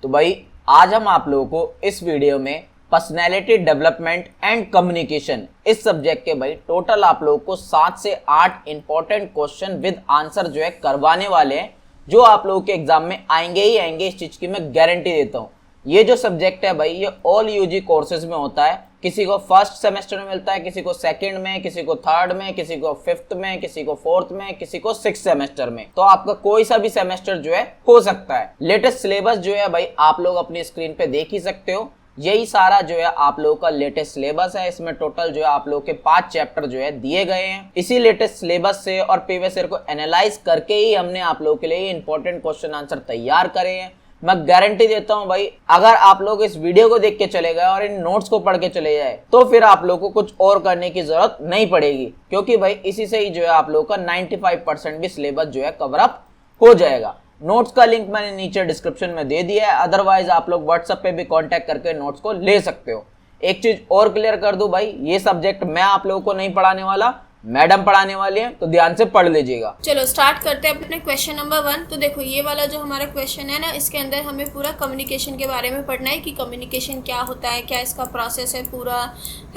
तो भाई आज हम आप लोगों को इस वीडियो में पर्सनैलिटी डेवलपमेंट एंड कम्युनिकेशन इस सब्जेक्ट के भाई टोटल आप लोगों को 7 से 8 इंपॉर्टेंट क्वेश्चन विद आंसर जो है करवाने वाले हैं, जो आप लोगों के एग्जाम में आएंगे ही आएंगे। इस चीज की मैं गारंटी देता हूँ। ये जो सब्जेक्ट है भाई ये ऑल यूजी कोर्सेज में होता है। किसी को फर्स्ट सेमेस्टर में मिलता है, किसी को सेकंड में, किसी को थर्ड में, किसी को फिफ्थ में, किसी को फोर्थ में, किसी को सिक्स सेमेस्टर में। तो आपका कोई सा भी सेमेस्टर जो है हो सकता है। लेटेस्ट सिलेबस जो है भाई आप लोग अपनी स्क्रीन पे देख ही सकते हो। यही सारा जो है आप लोगों का लेटेस्ट सिलेबस है। इसमें टोटल जो है आप लोगों के 5 चैप्टर जो है दिए गए हैं। इसी लेटेस्ट सिलेबस से और प्रीवियस ईयर को एनालाइज करके ही हमने आप लोगों के लिए इंपॉर्टेंट क्वेश्चन आंसर तैयार करे हैं। मैं गारंटी देता हूं भाई अगर आप लोग इस वीडियो को देख के चले गए और इन नोट्स को पढ़ के चले जाए तो फिर आप लोग को कुछ और करने की जरूरत नहीं पड़ेगी, क्योंकि भाई इसी से ही जो है आप लोगों का 95% भी सिलेबस जो है कवर अप हो जाएगा। नोट्स का लिंक मैंने नीचे डिस्क्रिप्शन में दे दिया है, अदरवाइज आप लोग व्हाट्सएप पे भी कांटेक्ट करके नोट्स को ले सकते हो। एक चीज और क्लियर कर दूं भाई, ये सब्जेक्ट मैं आप लोगों को नहीं पढ़ाने वाला, मैडम पढ़ाने वाली है, तो ध्यान से पढ़ लीजिएगा। चलो स्टार्ट करते हैं अपने क्वेश्चन नंबर 1। तो देखो ये वाला जो हमारा क्वेश्चन है ना, इसके अंदर हमें पूरा कम्युनिकेशन के बारे में पढ़ना है कि कम्युनिकेशन क्या होता है, क्या इसका प्रोसेस है पूरा,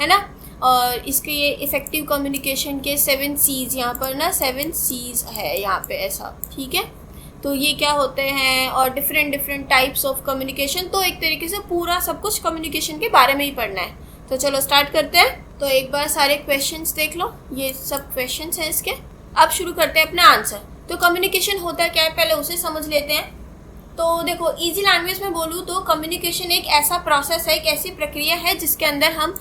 है ना। और इसके ये इफेक्टिव कम्युनिकेशन के 7 C's यहाँ पर ना 7 C's है यहाँ पे ऐसा, ठीक है। तो ये क्या होते हैं और डिफरेंट टाइप्स ऑफ कम्युनिकेशन। तो एक तरीके से पूरा सब कुछ कम्युनिकेशन के बारे में ही पढ़ना है। तो चलो स्टार्ट करते हैं। तो एक बार सारे क्वेश्चंस देख लो, ये सब क्वेश्चंस हैं इसके। अब शुरू करते हैं अपना आंसर। तो कम्युनिकेशन होता क्या है पहले उसे समझ लेते हैं। तो देखो इजी लैंग्वेज में बोलूँ तो कम्युनिकेशन एक ऐसा प्रोसेस है, एक ऐसी प्रक्रिया है जिसके अंदर हम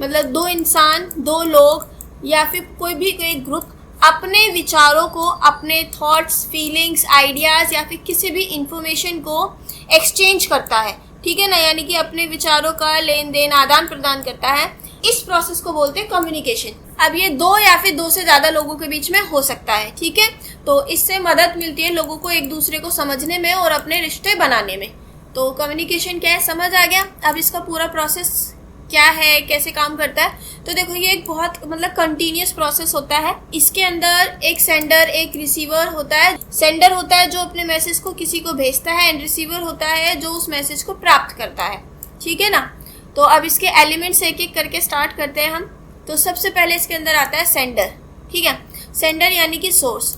मतलब 2 इंसान, 2 लोग या फिर कोई भी एक ग्रुप अपने विचारों को, अपने थॉट्स, फीलिंग्स, आइडियाज़ या फिर किसी भी इंफॉर्मेशन को एक्सचेंज करता है, ठीक है ना। यानी कि अपने विचारों का लेन देन, आदान प्रदान करता है। इस प्रोसेस को बोलते हैं कम्युनिकेशन। अब ये 2 या फिर 2 से ज़्यादा लोगों के बीच में हो सकता है, ठीक है। तो इससे मदद मिलती है लोगों को एक दूसरे को समझने में और अपने रिश्ते बनाने में। तो कम्युनिकेशन क्या है समझ आ गया। अब इसका पूरा प्रोसेस क्या है, कैसे काम करता है। तो देखो ये एक बहुत मतलब कंटिन्यूस प्रोसेस होता है। इसके अंदर एक सेंडर, एक रिसीवर होता है। सेंडर होता है जो अपने मैसेज को किसी को भेजता है एंड रिसीवर होता है जो उस मैसेज को प्राप्त करता है, ठीक है ना। तो अब इसके एलिमेंट्स एक एक करके स्टार्ट करते हैं हम। तो सबसे पहले इसके अंदर आता है सेंडर, ठीक है। सेंडर यानी कि सोर्स,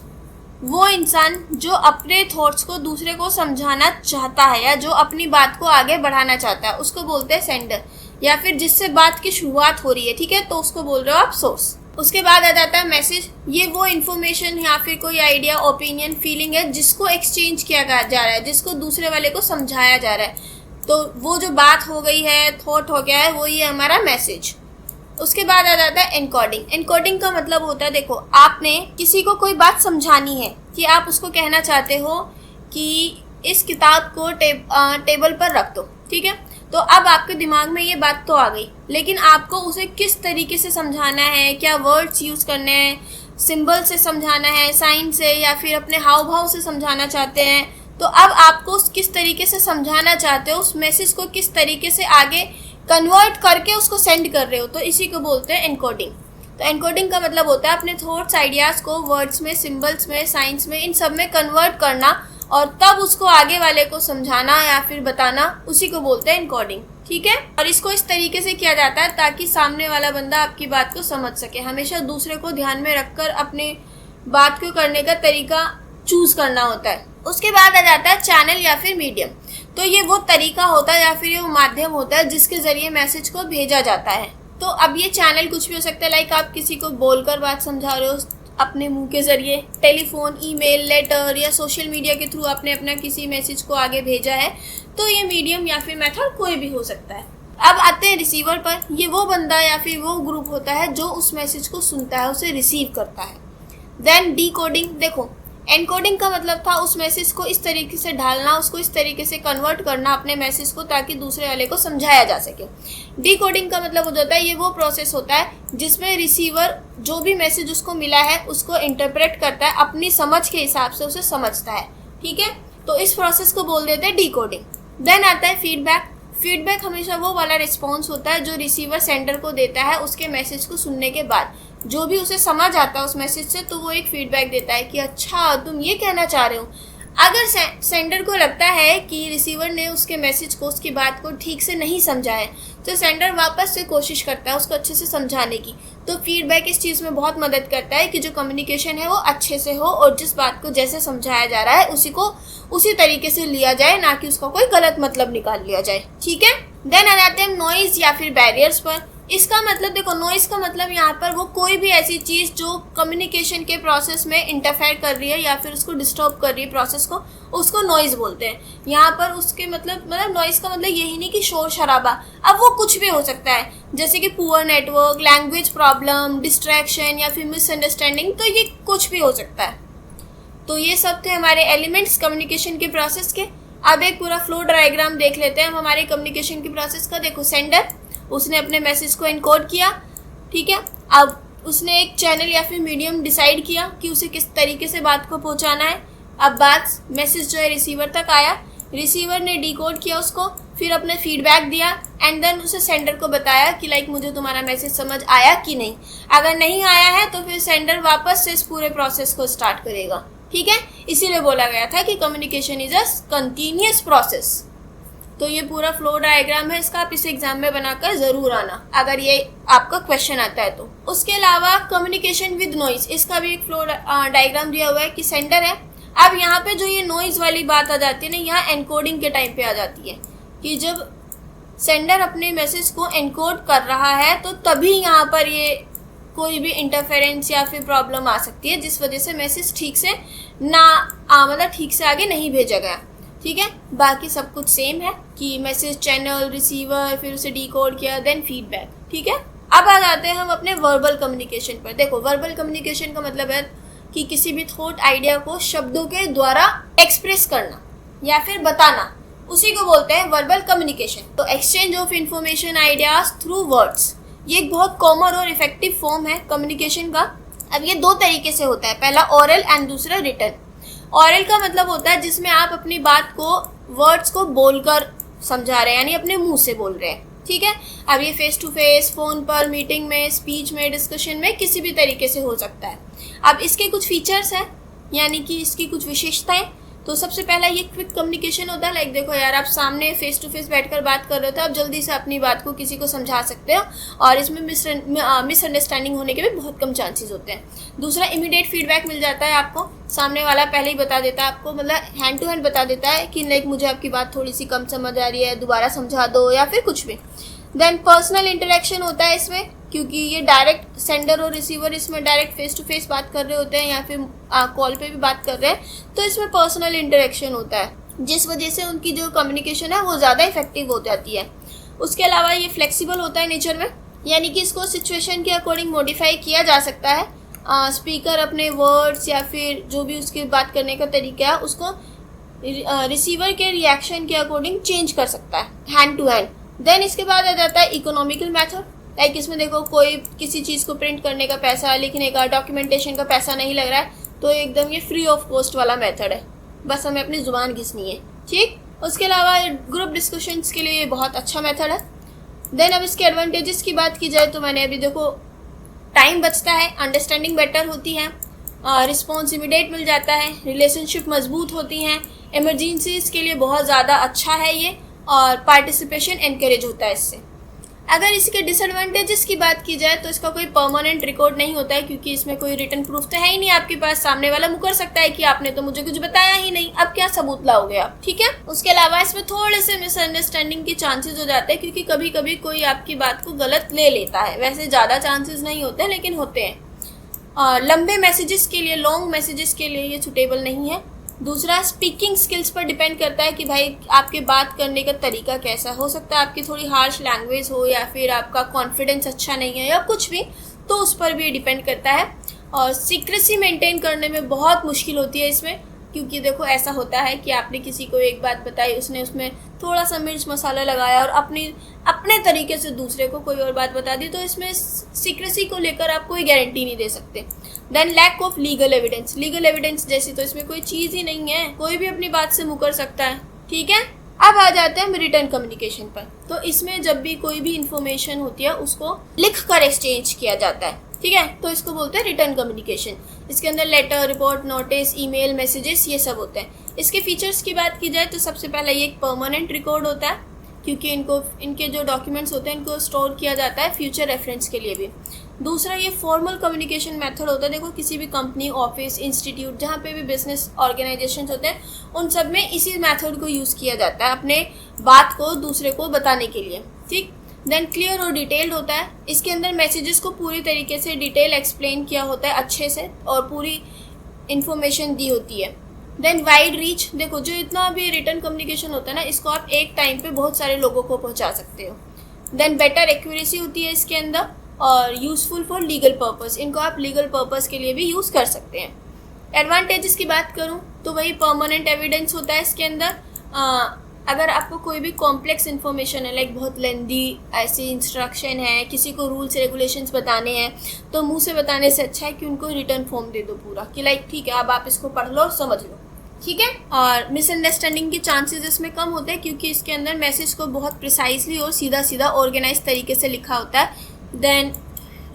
वो इंसान जो अपने थॉट्स को दूसरे को समझाना चाहता है या जो अपनी बात को आगे बढ़ाना चाहता है उसको बोलते हैं सेंडर, या फिर जिससे बात की शुरुआत हो रही है, ठीक है, तो उसको बोल रहे हो आप सोर्स। उसके बाद आ जाता है मैसेज। ये वो इन्फॉर्मेशन या फिर कोई आइडिया, ओपिनियन, फीलिंग है जिसको एक्सचेंज किया जा रहा है, जिसको दूसरे वाले को समझाया जा रहा है। तो वो जो बात हो गई है, थॉट हो गया है, वो ये हमारा मैसेज। उसके बाद आ जाता है एनकोडिंग। एनकोडिंग का मतलब होता है देखो आपने किसी को कोई बात समझानी है कि आप उसको कहना चाहते हो कि इस किताब को टेबल पर रख दो, ठीक है। तो अब आपके दिमाग में ये बात तो आ गई, लेकिन आपको उसे किस तरीके से समझाना है, क्या वर्ड्स यूज़ करने हैं, सिंबल से समझाना है, साइन से, या फिर अपने हाव भाव से समझाना चाहते हैं। तो अब आपको किस तरीके से समझाना चाहते हो, उस मैसेज को किस तरीके से आगे कन्वर्ट करके उसको सेंड कर रहे हो, तो इसी को बोलते हैं एनकोडिंग। तो एनकोडिंग का मतलब होता है अपने थॉट्स, आइडियाज़ को वर्ड्स में, सिम्बल्स में, साइंस में, इन सब में कन्वर्ट करना और तब उसको आगे वाले को समझाना या फिर बताना, उसी को बोलते हैं एनकोडिंग, ठीक है। और इसको इस तरीके से किया जाता है ताकि सामने वाला बंदा आपकी बात को समझ सके। हमेशा दूसरे को ध्यान में रखकर अपनी बात को करने का तरीका चूज करना होता है। उसके बाद आ जाता है चैनल या फिर मीडियम। तो ये वो तरीका होता है या फिर ये वो माध्यम होता है जिसके जरिए मैसेज को भेजा जाता है। तो अब ये चैनल कुछ भी हो सकता है, लाइक आप किसी को बोलकर बात समझा रहे हो अपने मुंह के जरिए, टेलीफोन, ईमेल, लेटर या सोशल मीडिया के थ्रू आपने अपना किसी मैसेज को आगे भेजा है। तो ये मीडियम या फिर मेथड कोई भी हो सकता है। अब आते हैं रिसीवर पर। ये वो बंदा या फिर वो ग्रुप होता है जो उस मैसेज को सुनता है, उसे रिसीव करता है। Then decoding. देखो एनकोडिंग का मतलब था उस मैसेज को इस तरीके से ढालना, उसको इस तरीके से कन्वर्ट करना अपने मैसेज को ताकि दूसरे वाले को समझाया जा सके। डीकोडिंग का मतलब हो जाता है ये वो प्रोसेस होता है जिसमें रिसीवर जो भी मैसेज उसको मिला है उसको इंटरप्रेट करता है, अपनी समझ के हिसाब से उसे समझता है, ठीक है। तो इस प्रोसेस को बोल देते हैं डीकोडिंग। देन आता है फीडबैक। फीडबैक हमेशा वो वाला रिस्पॉन्स होता है जो रिसीवर सेंडर को देता है उसके मैसेज को सुनने के बाद। जो भी उसे समझ आता है उस मैसेज से तो वो एक फीडबैक देता है कि अच्छा तुम ये कहना चाह रहे हो, अगर सेंडर को लगता है कि रिसीवर ने उसके मैसेज को, उसकी बात को ठीक से नहीं समझा है, तो सेंडर वापस से कोशिश करता है उसको अच्छे से समझाने की। तो फीडबैक इस चीज़ में बहुत मदद करता है कि जो कम्युनिकेशन है वो अच्छे से हो और जिस बात को जैसे समझाया जा रहा है उसी तरीके से लिया जाए, ना कि उसका कोई गलत मतलब निकाल लिया जाए। ठीक है। देन आ जाते हैं नॉइज या फिर बैरियर्स पर। इसका मतलब देखो, नॉइज का मतलब यहाँ पर वो कोई भी ऐसी चीज़ जो कम्युनिकेशन के प्रोसेस में इंटरफेयर कर रही है या फिर उसको डिस्टर्ब कर रही है प्रोसेस को, उसको नॉइज बोलते हैं। यहाँ पर उसके मतलब नॉइज का मतलब यही नहीं कि शोर शराबा, अब वो कुछ भी हो सकता है, जैसे कि poor network, language problem, distraction या फिर मिसअंडरस्टैंडिंग, तो ये कुछ भी हो सकता है। तो ये सब थे हमारे एलिमेंट्स कम्युनिकेशन के प्रोसेस के। अब एक पूरा फ्लो डायग्राम देख लेते हैं हम हमारे कम्युनिकेशन के प्रोसेस का। देखो, सेंडर, उसने अपने मैसेज को एनकोड किया, ठीक है। अब उसने एक चैनल या फिर मीडियम डिसाइड किया कि उसे किस तरीके से बात को पहुंचाना है। अब मैसेज जो है रिसीवर तक आया, रिसीवर ने डिकोड किया उसको, फिर अपने फीडबैक दिया एंड देन उसे सेंडर को बताया कि लाइक मुझे तुम्हारा मैसेज समझ आया कि नहीं। अगर नहीं आया है तो फिर सेंडर वापस से इस पूरे प्रोसेस को स्टार्ट करेगा। ठीक है, इसीलिए बोला गया था कि communication is a continuous process. तो ये पूरा फ्लो डायग्राम है, इसका आप इस एग्जाम में बनाकर ज़रूर आना अगर ये आपका क्वेश्चन आता है तो। उसके अलावा कम्युनिकेशन विद नॉइज, इसका भी एक फ्लो डायग्राम दिया हुआ है कि सेंडर है। अब यहाँ पे जो ये नॉइज वाली बात आ जाती है ना, यहाँ एनकोडिंग के टाइम पे आ जाती है कि जब सेंडर अपने मैसेज को एनकोड कर रहा है तो तभी यहाँ पर ये कोई भी इंटरफेरेंस या फिर प्रॉब्लम आ सकती है, जिस वजह से मैसेज ठीक से ठीक से आगे नहीं भेजा गया। ठीक है, बाकी सब कुछ सेम है कि मैसेज, चैनल, रिसीवर, फिर उसे डिकोड किया, देन फीडबैक। ठीक है, अब आ जाते हैं हम अपने वर्बल कम्युनिकेशन पर। देखो, वर्बल कम्युनिकेशन का मतलब है कि किसी भी थॉट, आइडिया को शब्दों के द्वारा एक्सप्रेस करना या फिर बताना, उसी को बोलते हैं वर्बल कम्युनिकेशन। तो exchange of information, ideas through words, ये एक बहुत कॉमन और इफेक्टिव फॉर्म है कम्युनिकेशन का। अब ये दो तरीके से होता है, पहला ओरल एंड दूसरा रिटन। ओरल का मतलब होता है जिसमें आप अपनी बात को, वर्ड्स को बोलकर समझा रहे हैं, यानी अपने मुंह से बोल रहे हैं। ठीक है, अब ये फेस टू फेस, फोन पर, मीटिंग में, स्पीच में, डिस्कशन में, किसी भी तरीके से हो सकता है। अब इसके कुछ फीचर्स हैं, यानी कि इसकी कुछ विशेषताएं। तो सबसे पहला ये क्विक कम्युनिकेशन होता है। लाइक देखो यार, आप सामने फेस टू फेस बैठकर बात कर रहे हो तो आप जल्दी से अपनी बात को किसी को समझा सकते हो और इसमें मिसअंडरस्टैंडिंग होने के भी बहुत कम चांसेस होते हैं। दूसरा, इमीडिएट फीडबैक मिल जाता है आपको, सामने वाला पहले ही बता देता है आपको, मतलब हैंड टू हैंड बता देता है कि लाइक मुझे आपकी बात थोड़ी सी कम समझ आ रही है, दोबारा समझा दो या फिर कुछ भी। देन पर्सनल इंटरेक्शन होता है इसमें, क्योंकि ये डायरेक्ट सेंडर और रिसीवर इसमें डायरेक्ट फेस टू फेस बात कर रहे होते हैं या फिर कॉल पे भी बात कर रहे हैं, तो इसमें पर्सनल इंटरेक्शन होता है, जिस वजह से उनकी जो कम्युनिकेशन है वो ज़्यादा इफेक्टिव हो जाती है। उसके अलावा ये फ्लेक्सिबल होता है नेचर में, यानी कि इसको सिचुएशन के अकॉर्डिंग मॉडिफाई किया जा सकता है। स्पीकर अपने वर्ड्स या फिर जो भी उसकी बात करने का तरीका है उसको रिसीवर के रिएक्शन के अकॉर्डिंग चेंज कर सकता है, हैंड टू हैंड। देन इसके बाद आ जाता है इकोनॉमिकल मेथड। लाइक इसमें देखो, कोई किसी चीज़ को प्रिंट करने का पैसा, लिखने का, डॉक्यूमेंटेशन का पैसा नहीं लग रहा है, तो एकदम ये फ्री ऑफ कॉस्ट वाला मेथड है, बस हमें अपनी ज़ुबान घिसनी है। ठीक, उसके अलावा ग्रुप डिस्कशंस के लिए बहुत अच्छा मेथड है। देन अब इसके एडवांटेजेस की बात की जाए तो मैंने अभी देखो, टाइम बचता है, अंडरस्टैंडिंग बेटर होती है, रिस्पॉन्स इमीडिएट मिल जाता है, रिलेशनशिप मजबूत होती हैं, इमरजेंसीज के लिए बहुत ज़्यादा अच्छा है ये, और पार्टिसिपेशन एनकरेज होता है इससे। अगर इसके डिसएडवांटेजेस की बात की जाए तो इसका कोई परमानेंट रिकॉर्ड नहीं होता है, क्योंकि इसमें कोई रिटन प्रूफ तो है ही नहीं आपके पास। सामने वाला मुकर सकता है कि आपने तो मुझे कुछ बताया ही नहीं, अब क्या सबूत लाओगे आप। ठीक है, उसके अलावा इसमें थोड़े से मिसअंडरस्टैंडिंग के चांसेस हो जाते हैं, क्योंकि कभी कभी कोई आपकी बात को गलत ले लेता है। वैसे ज़्यादा चांसेस नहीं होते, लेकिन होते हैं। लंबे मैसेजेस के लिए, लॉन्ग मैसेजेस के लिए ये सुटेबल नहीं है। दूसरा, स्पीकिंग स्किल्स पर डिपेंड करता है कि भाई आपके बात करने का तरीका कैसा हो सकता है, आपकी थोड़ी हार्श लैंग्वेज हो या फिर आपका कॉन्फिडेंस अच्छा नहीं है या कुछ भी, तो उस पर भी डिपेंड करता है। और सीक्रेसी मेंटेन करने में बहुत मुश्किल होती है इसमें, क्योंकि देखो ऐसा होता है कि आपने किसी को एक बात बताई, उसने उसमें थोड़ा सा मिर्च मसाला लगाया और अपने तरीके से दूसरे को कोई और बात बता दी, तो इसमें सीक्रेसी को लेकर आप कोई गारंटी नहीं दे सकते। Then lack of legal evidence, legal evidence जैसी तो इसमें कोई चीज़ ही नहीं है, कोई भी अपनी बात से मुकर सकता है। ठीक है, अब आ जाते हैं रिटन कम्युनिकेशन पर। तो इसमें जब भी कोई भी इंफॉर्मेशन होती है उसको लिख कर एक्सचेंज किया जाता है। ठीक है, तो इसको बोलते हैं रिटर्न कम्युनिकेशन। इसके अंदर letter, report, notice, email, messages ये सब होते हैं। इसके फीचर्स की बात की जाए तो सबसे पहले ये एक परमानेंट रिकॉर्ड होता है, क्योंकि इनके जो डॉक्यूमेंट्स होते हैं इनको स्टोर किया जाता है फ्यूचर रेफरेंस के लिए भी। दूसरा ये फॉर्मल कम्युनिकेशन मेथड होता है। देखो किसी भी कंपनी, ऑफिस, इंस्टीट्यूट, जहाँ पे भी बिजनेस ऑर्गेनाइजेशन होते हैं उन सब में इसी मेथड को यूज़ किया जाता है अपने बात को दूसरे को बताने के लिए। ठीक, देन क्लियर और डिटेल्ड होता है। इसके अंदर मैसेजेस को पूरी तरीके से डिटेल एक्सप्लेन किया होता है अच्छे से और पूरी इन्फॉर्मेशन दी होती है। देन वाइड रीच, देखो जो इतना भी रिटर्न कम्युनिकेशन होता है ना, इसको आप एक टाइम पे बहुत सारे लोगों को पहुंचा सकते हो। देन बेटर एक्यूरेसी होती है इसके अंदर, और यूज़फुल फॉर लीगल पर्पस, इनको आप लीगल पर्पस के लिए भी यूज़ कर सकते हैं। एडवांटेजेस की बात करूँ तो वही परमानेंट एविडेंस होता है इसके अंदर। अगर आपको कोई भी कॉम्प्लेक्स इन्फॉर्मेशन है, लाइक बहुत लेंदी ऐसी इंस्ट्रक्शन है, किसी को रूल्स रेगुलेशंस बताने हैं, तो मुंह से बताने से अच्छा है कि उनको रिटर्न फॉर्म दे दो पूरा, कि लाइक ठीक है अब आप इसको पढ़ लो और समझ लो। ठीक है, और मिसअंडरस्टैंडिंग के चांसेस इसमें कम होते हैं, क्योंकि इसके अंदर मैसेज को बहुत प्रिसाइजली और सीधा सीधा ऑर्गेनाइज तरीके से लिखा होता है। देन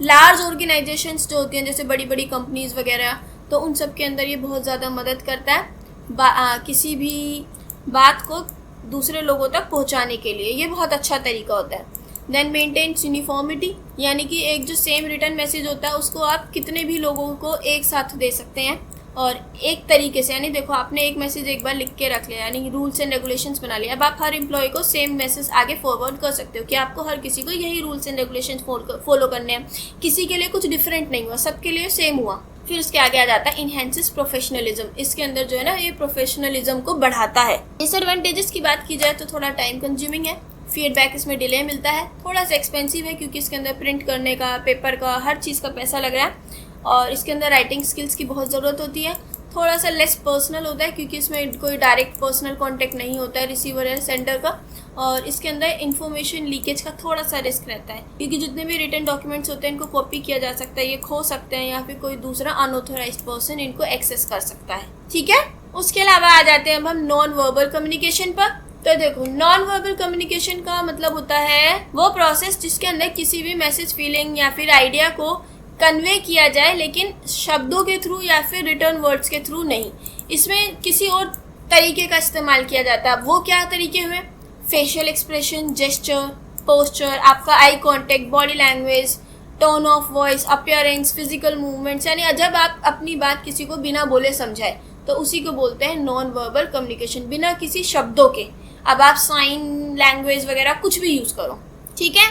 लार्ज ऑर्गेनाइजेशंस जो होती हैं, जैसे बड़ी बड़ी कंपनीज वगैरह, तो उन सब के अंदर ये बहुत ज़्यादा मदद करता है किसी भी बात को दूसरे लोगों तक पहुंचाने के लिए। ये बहुत अच्छा तरीका होता है। देन मेंटेन्स यूनिफॉर्मिटी, यानी कि एक जो सेम रिटर्न मैसेज होता है उसको आप कितने भी लोगों को एक साथ दे सकते हैं और एक तरीके से, यानी देखो आपने एक मैसेज एक बार लिख के रख लिया, यानी रूल्स एंड रेगुलेशंस बना लिया, अब आप हर एम्प्लॉय को सेम मैसेज आगे फॉरवर्ड कर सकते हो कि आपको हर किसी को यही रूल्स एंड रेगुलेशंस फॉलो करने हैं, किसी के लिए कुछ डिफरेंट नहीं हुआ, सबके लिए सेम हुआ। फिर उसके आगे आ जाता है इनहेंसेस प्रोफेशनलिज्म, इसके अंदर जो है ना ये प्रोफेशनलिज्म को बढ़ाता है। डिसएडवांटेजेस की बात की जाए तो थोड़ा टाइम कंज्यूमिंग है, फीडबैक इसमें डिले मिलता है, थोड़ा सा एक्सपेंसिव है क्योंकि इसके अंदर प्रिंट करने का, पेपर का, हर चीज़ का पैसा लग रहा है, और इसके अंदर राइटिंग स्किल्स की बहुत ज़रूरत होती है। थोड़ा सा लेस पर्सनल होता है क्योंकि इसमें कोई डायरेक्ट पर्सनल कांटेक्ट नहीं होता है रिसीवर या सेंडर का, और इसके अंदर इन्फॉर्मेशन लीकेज का थोड़ा सा रिस्क रहता है क्योंकि जितने भी रिटन डॉक्यूमेंट्स होते हैं इनको कॉपी किया जा सकता है, ये खो सकते हैं या फिर कोई दूसरा अनऑथोराइज्ड पर्सन इनको एक्सेस कर सकता है। ठीक है, उसके अलावा आ जाते हैं अब हम नॉन वर्बल कम्युनिकेशन पर। तो देखो नॉन वर्बल कम्युनिकेशन का मतलब होता है वो प्रोसेस जिसके अंदर किसी भी मैसेज, फीलिंग या फिर आइडिया को कन्वे किया जाए, लेकिन शब्दों के थ्रू या फिर रिटर्न वर्ड्स के थ्रू नहीं, इसमें किसी और तरीके का इस्तेमाल किया जाता है। अब वो क्या तरीके हुए? फेशियल एक्सप्रेशन, जेस्चर, पोस्चर, आपका eye contact, body language, tone of voice, appearance, physical movements, यानी जब आप अपनी बात किसी को बिना बोले समझाए तो उसी को बोलते हैं नॉन वर्बल कम्युनिकेशन, बिना किसी शब्दों के। अब आप साइन लैंग्वेज वगैरह कुछ भी यूज़ करो। ठीक है,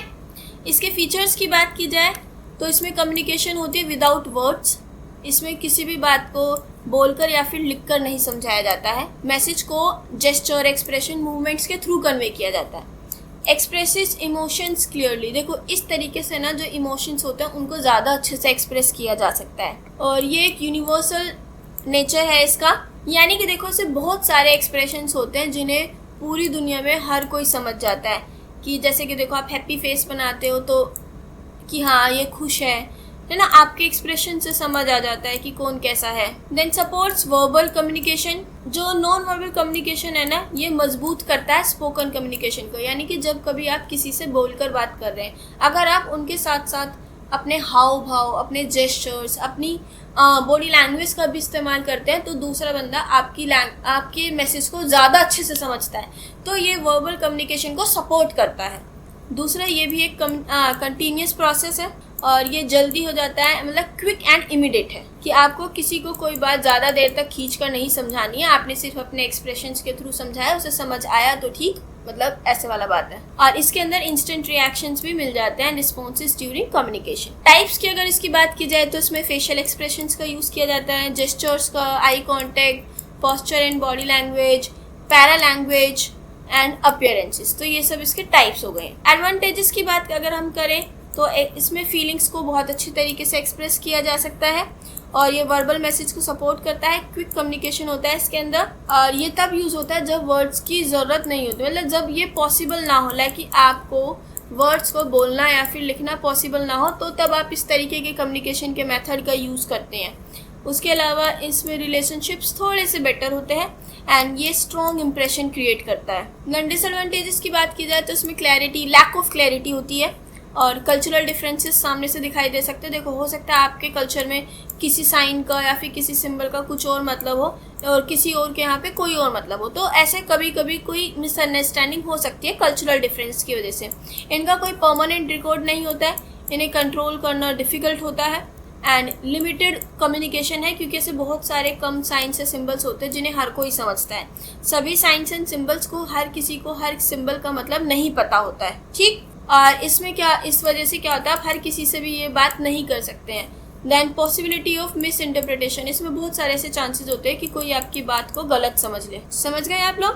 इसके फीचर्स की बात की जाए तो इसमें कम्युनिकेशन होती है विदाउट वर्ड्स, इसमें किसी भी बात को बोलकर या फिर लिखकर नहीं समझाया जाता है, मैसेज को जेस्चर, एक्सप्रेशन, मूवमेंट्स के थ्रू कन्वे किया जाता है। एक्सप्रेसेस इमोशंस क्लियरली, देखो इस तरीके से ना जो इमोशंस होते हैं उनको ज़्यादा अच्छे से एक्सप्रेस किया जा सकता है, और ये एक यूनिवर्सल नेचर है इसका, यानी कि देखो इससे बहुत सारे एक्सप्रेशंस होते हैं जिन्हें पूरी दुनिया में हर कोई समझ जाता है, कि जैसे कि देखो आप हैप्पी फेस बनाते हो तो कि हाँ ये खुश है ना, आपके एक्सप्रेशन से समझ आ जाता है कि कौन कैसा है। देन सपोर्ट्स वर्बल कम्युनिकेशन, जो नॉन वर्बल कम्युनिकेशन है ना ये मजबूत करता है स्पोकन कम्युनिकेशन को, यानी कि जब कभी आप किसी से बोलकर बात कर रहे हैं, अगर आप उनके साथ साथ अपने हाव भाव, अपने जेस्चर्स, अपनी बॉडी लैंग्वेज का भी इस्तेमाल करते हैं तो दूसरा बंदा आपके मैसेज को ज़्यादा अच्छे से समझता है, तो ये वर्बल कम्युनिकेशन को सपोर्ट करता है। दूसरा ये भी एक कंटिन्यूस प्रोसेस है और ये जल्दी हो जाता है, मतलब क्विक एंड इमीडिएट है, कि आपको किसी को कोई बात ज़्यादा देर तक खींच कर नहीं समझानी है, आपने सिर्फ अपने एक्सप्रेशंस के थ्रू समझाया, उसे समझ आया तो ठीक, मतलब ऐसे वाला बात है। और इसके अंदर इंस्टेंट रिएक्शंस भी मिल जाते हैं, रिस्पॉन्सेस ड्यूरिंग कम्युनिकेशन। टाइप्स की अगर इसकी बात की जाए तो इसमें फेशियल एक्सप्रेशंस का यूज़ किया जाता है, जेस्चर्स का, eye contact, posture and body language, para language and appearances, तो ये सब इसके टाइप्स हो गए। एडवांटेजेस की बात अगर हम करें तो इसमें फीलिंग्स को बहुत अच्छी तरीके से एक्सप्रेस किया जा सकता है, और ये वर्बल मैसेज को सपोर्ट करता है, क्विक कम्युनिकेशन होता है इसके अंदर, और ये तब यूज़ होता है जब वर्ड्स की ज़रूरत नहीं होती, मतलब जब ये पॉसिबल ना हो, लाइक कि आपको वर्ड्स को बोलना या फिर लिखना पॉसिबल ना हो, तो तब आप इस तरीके के कम्युनिकेशन के मेथड का यूज़ करते हैं। उसके अलावा इसमें रिलेशनशिप्स थोड़े से बेटर होते हैं एंड ये स्ट्रॉन्ग इंप्रेशन क्रिएट करता है। देन डिसएडवांटेजेस की बात की जाए तो इसमें क्लैरिटी, लैक ऑफ क्लैरिटी होती है, और कल्चरल डिफरेंसेस सामने से दिखाई दे सकते हैं। देखो हो सकता है आपके कल्चर में किसी साइन का या फिर किसी सिंबल का कुछ और मतलब हो और किसी और के यहाँ पे कोई और मतलब हो, तो ऐसे कभी कभी कोई मिसअंडरस्टैंडिंग हो सकती है कल्चरल डिफरेंस की वजह से। इनका कोई परमानेंट रिकॉर्ड नहीं होता है, इन्हें कंट्रोल करना डिफ़िकल्ट होता है एंड लिमिटेड कम्युनिकेशन है, क्योंकि ऐसे बहुत सारे कम साइंस या सिंबल्स होते हैं जिन्हें हर कोई समझता है। सभी साइंस एंड सिंबल्स को हर किसी को हर सिंबल का मतलब नहीं पता होता है, ठीक। और इसमें क्या, इस वजह से क्या होता है, आप हर किसी से भी ये बात नहीं कर सकते हैं। Then possibility of misinterpretation, इसमें बहुत सारे ऐसे चांसेस होते हैं कि कोई आपकी बात को गलत समझ ले। समझ गए आप लोग?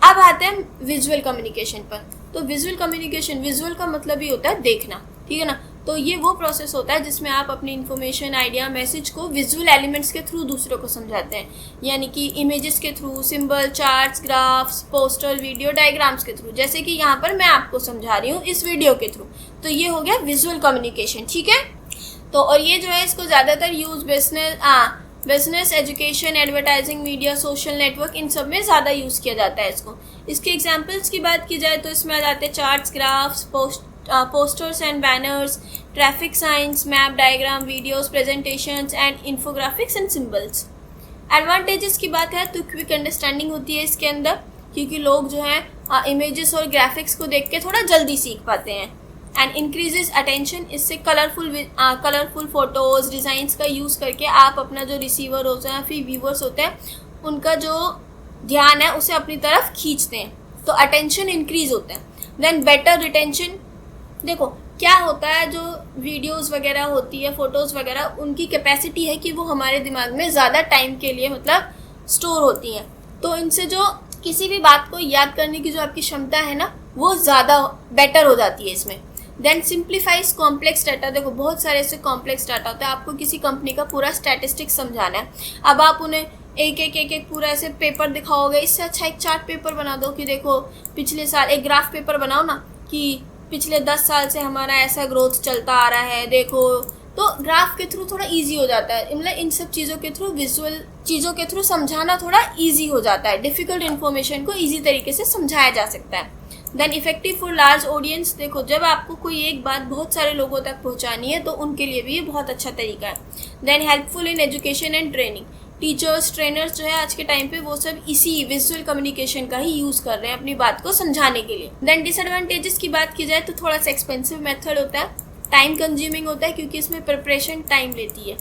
अब आते हैं विजुअल कम्युनिकेशन पर। तो विजुअल कम्युनिकेशन, विजुअल का मतलब ही होता है देखना, ठीक है ना। तो ये वो प्रोसेस होता है जिसमें आप अपनी इन्फॉर्मेशन, आइडिया, मैसेज को विजुअल एलिमेंट्स के थ्रू दूसरों को समझाते हैं, यानी कि इमेजेस के through, symbol, charts, graphs, poster, video, diagrams के थ्रू, जैसे कि यहाँ पर मैं आपको समझा रही हूँ इस वीडियो के थ्रू। तो ये हो गया विजुअल कम्युनिकेशन, ठीक है। तो और ये जो है इसको ज़्यादातर use business, education, advertising, media, social network, इन सब में ज़्यादा यूज़ किया जाता है इसको। इसके एग्जाम्पल्स की बात की जाए तो इसमें आ जाते हैं charts, graphs, posters and banners, traffic signs, map diagram, videos, presentations and infographics and symbols. Advantages की बात है तो क्विक अंडरस्टैंडिंग होती है इसके अंदर, क्योंकि लोग जो हैं इमेजेस और ग्राफिक्स को देख के थोड़ा जल्दी सीख पाते हैं। एंड इंक्रीजेस अटेंशन, इससे कलरफुल फोटोज़, डिज़ाइंस का यूज़ करके आप अपना जो रिसीवर होता है फिर व्यूवर्स होते हैं उनका जो ध्यान है उसे अपनी तरफ खींचते हैं, तो अटेंशन इंक्रीज होता है। देन बेटर रिटेंशन, देखो क्या होता है, जो वीडियोस वगैरह होती है, फ़ोटोज़ वगैरह, उनकी कैपेसिटी है कि वो हमारे दिमाग में ज़्यादा टाइम के लिए मतलब स्टोर होती हैं। तो इनसे जो किसी भी बात को याद करने की जो आपकी क्षमता है ना, वो ज़्यादा बेटर हो जाती है इसमें। देन सिंप्लीफाइज कॉम्प्लेक्स डाटा, देखो बहुत सारे ऐसे कॉम्प्लेक्स डाटा होता है, आपको किसी कंपनी का पूरा स्टैटिस्टिक्स समझाना है। अब आप उन्हें एक पूरा ऐसे पेपर दिखाओगे, इससे अच्छा एक चार्ट पेपर बना दो कि देखो पिछले साल, एक ग्राफ पेपर बनाओ ना कि पिछले 10 साल से हमारा ऐसा ग्रोथ चलता आ रहा है, देखो। तो ग्राफ के थ्रू थोड़ा इजी हो जाता है, मतलब इन सब चीज़ों के थ्रू, विजुअल चीज़ों के थ्रू समझाना थोड़ा इजी हो जाता है। डिफ़िकल्ट इन्फॉर्मेशन को इजी तरीके से समझाया जा सकता है। Then effective for large audience, देखो जब आपको कोई एक बात बहुत सारे लोगों तक पहुंचानी है तो उनके लिए भी ये बहुत अच्छा तरीका है। Then helpful in education and training, teachers, trainers जो है आज के टाइम पे वो सब इसी विजुअल कम्युनिकेशन का ही यूज़ कर रहे हैं अपनी बात को समझाने के लिए। देन डिसएडवांटेजेस की बात की जाए तो थोड़ा सा एक्सपेंसिव मेथड होता है, टाइम कंज्यूमिंग होता है क्योंकि इसमें प्रिपरेशन टाइम लेती है।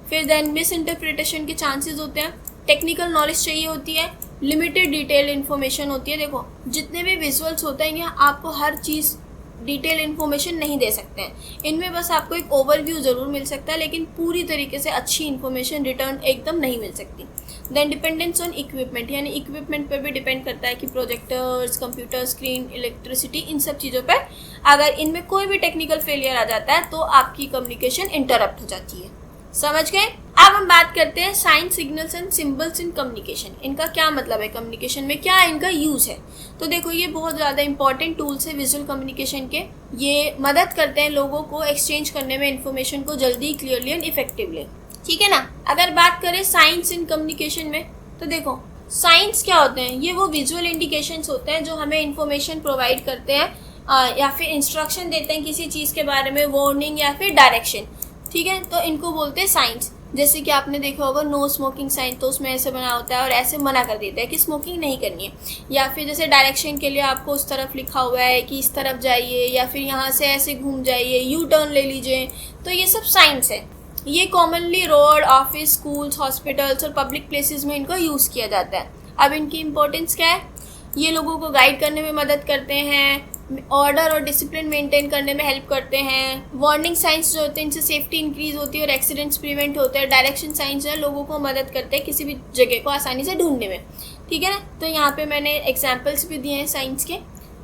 फिर देन मिस इंटरप्रिटेशन के चांसेस होते हैं, टेक्निकल नॉलेज चाहिए होती है, लिमिटेड डिटेल इन्फॉर्मेशन होती है। देखो जितने भी विजुअल्स होते हैं यहाँ आपको हर चीज़ डिटेल इन्फॉर्मेशन नहीं दे सकते हैं, इनमें बस आपको एक ओवरव्यू ज़रूर मिल सकता है, लेकिन पूरी तरीके से अच्छी इन्फॉर्मेशन रिटर्न एकदम नहीं मिल सकती। देन डिपेंडेंस ऑन इक्विपमेंट, यानी इक्विपमेंट पर भी डिपेंड करता है कि प्रोजेक्टर्स, कंप्यूटर स्क्रीन, इलेक्ट्रिसिटी, इन सब चीज़ों पर अगर इनमें कोई भी टेक्निकल फेलियर आ जाता है तो आपकी कम्युनिकेशन इंटरप्ट हो जाती है। समझ गए? अब हम बात करते हैं sign, signals and symbols in communication. इनका क्या मतलब है, कम्युनिकेशन में क्या इनका यूज़ है। तो देखो ये बहुत ज़्यादा इंपॉर्टेंट टूल्स है विजुअल कम्युनिकेशन के, ये मदद करते हैं लोगों को एक्सचेंज करने में इन्फॉर्मेशन को जल्दी, क्लियरली एंड इफेक्टिवली, ठीक है ना। अगर बात करें साइंस इन कम्युनिकेशन में तो देखो साइंस क्या होते हैं, ये वो विजुअल इंडिकेशंस होते हैं जो हमें इन्फॉर्मेशन प्रोवाइड करते हैं या फिर इंस्ट्रक्शन देते हैं किसी चीज़ के बारे में, वार्निंग या फिर डायरेक्शन, ठीक है। तो इनको बोलते हैं साइंस। जैसे कि आपने देखा होगा नो स्मोकिंग साइन, तो उसमें ऐसे बना होता है और ऐसे मना कर देता है कि स्मोकिंग नहीं करनी है। या फिर जैसे डायरेक्शन के लिए आपको उस तरफ लिखा हुआ है कि इस तरफ जाइए या फिर यहाँ से ऐसे घूम जाइए, यू टर्न ले लीजिए, तो ये सब साइंस है। ये commonly road, office, schools, hospitals और पब्लिक प्लेसेस में इनको यूज़ किया जाता है। अब इनकी इम्पोर्टेंस क्या है, ये लोगों को गाइड करने में मदद करते हैं, ऑर्डर और डिसिप्लिन मेंटेन करने में हेल्प करते हैं। वार्निंग साइंस जो होते हैं इनसे सेफ्टी इंक्रीज होती है और एक्सीडेंट्स प्रिवेंट होते हैं। डायरेक्शन साइंस जो है लोगों को मदद करते हैं किसी भी जगह को आसानी से ढूंढने में, ठीक है ना। तो यहाँ पे मैंने एग्जांपल्स भी दिए हैं साइंस के।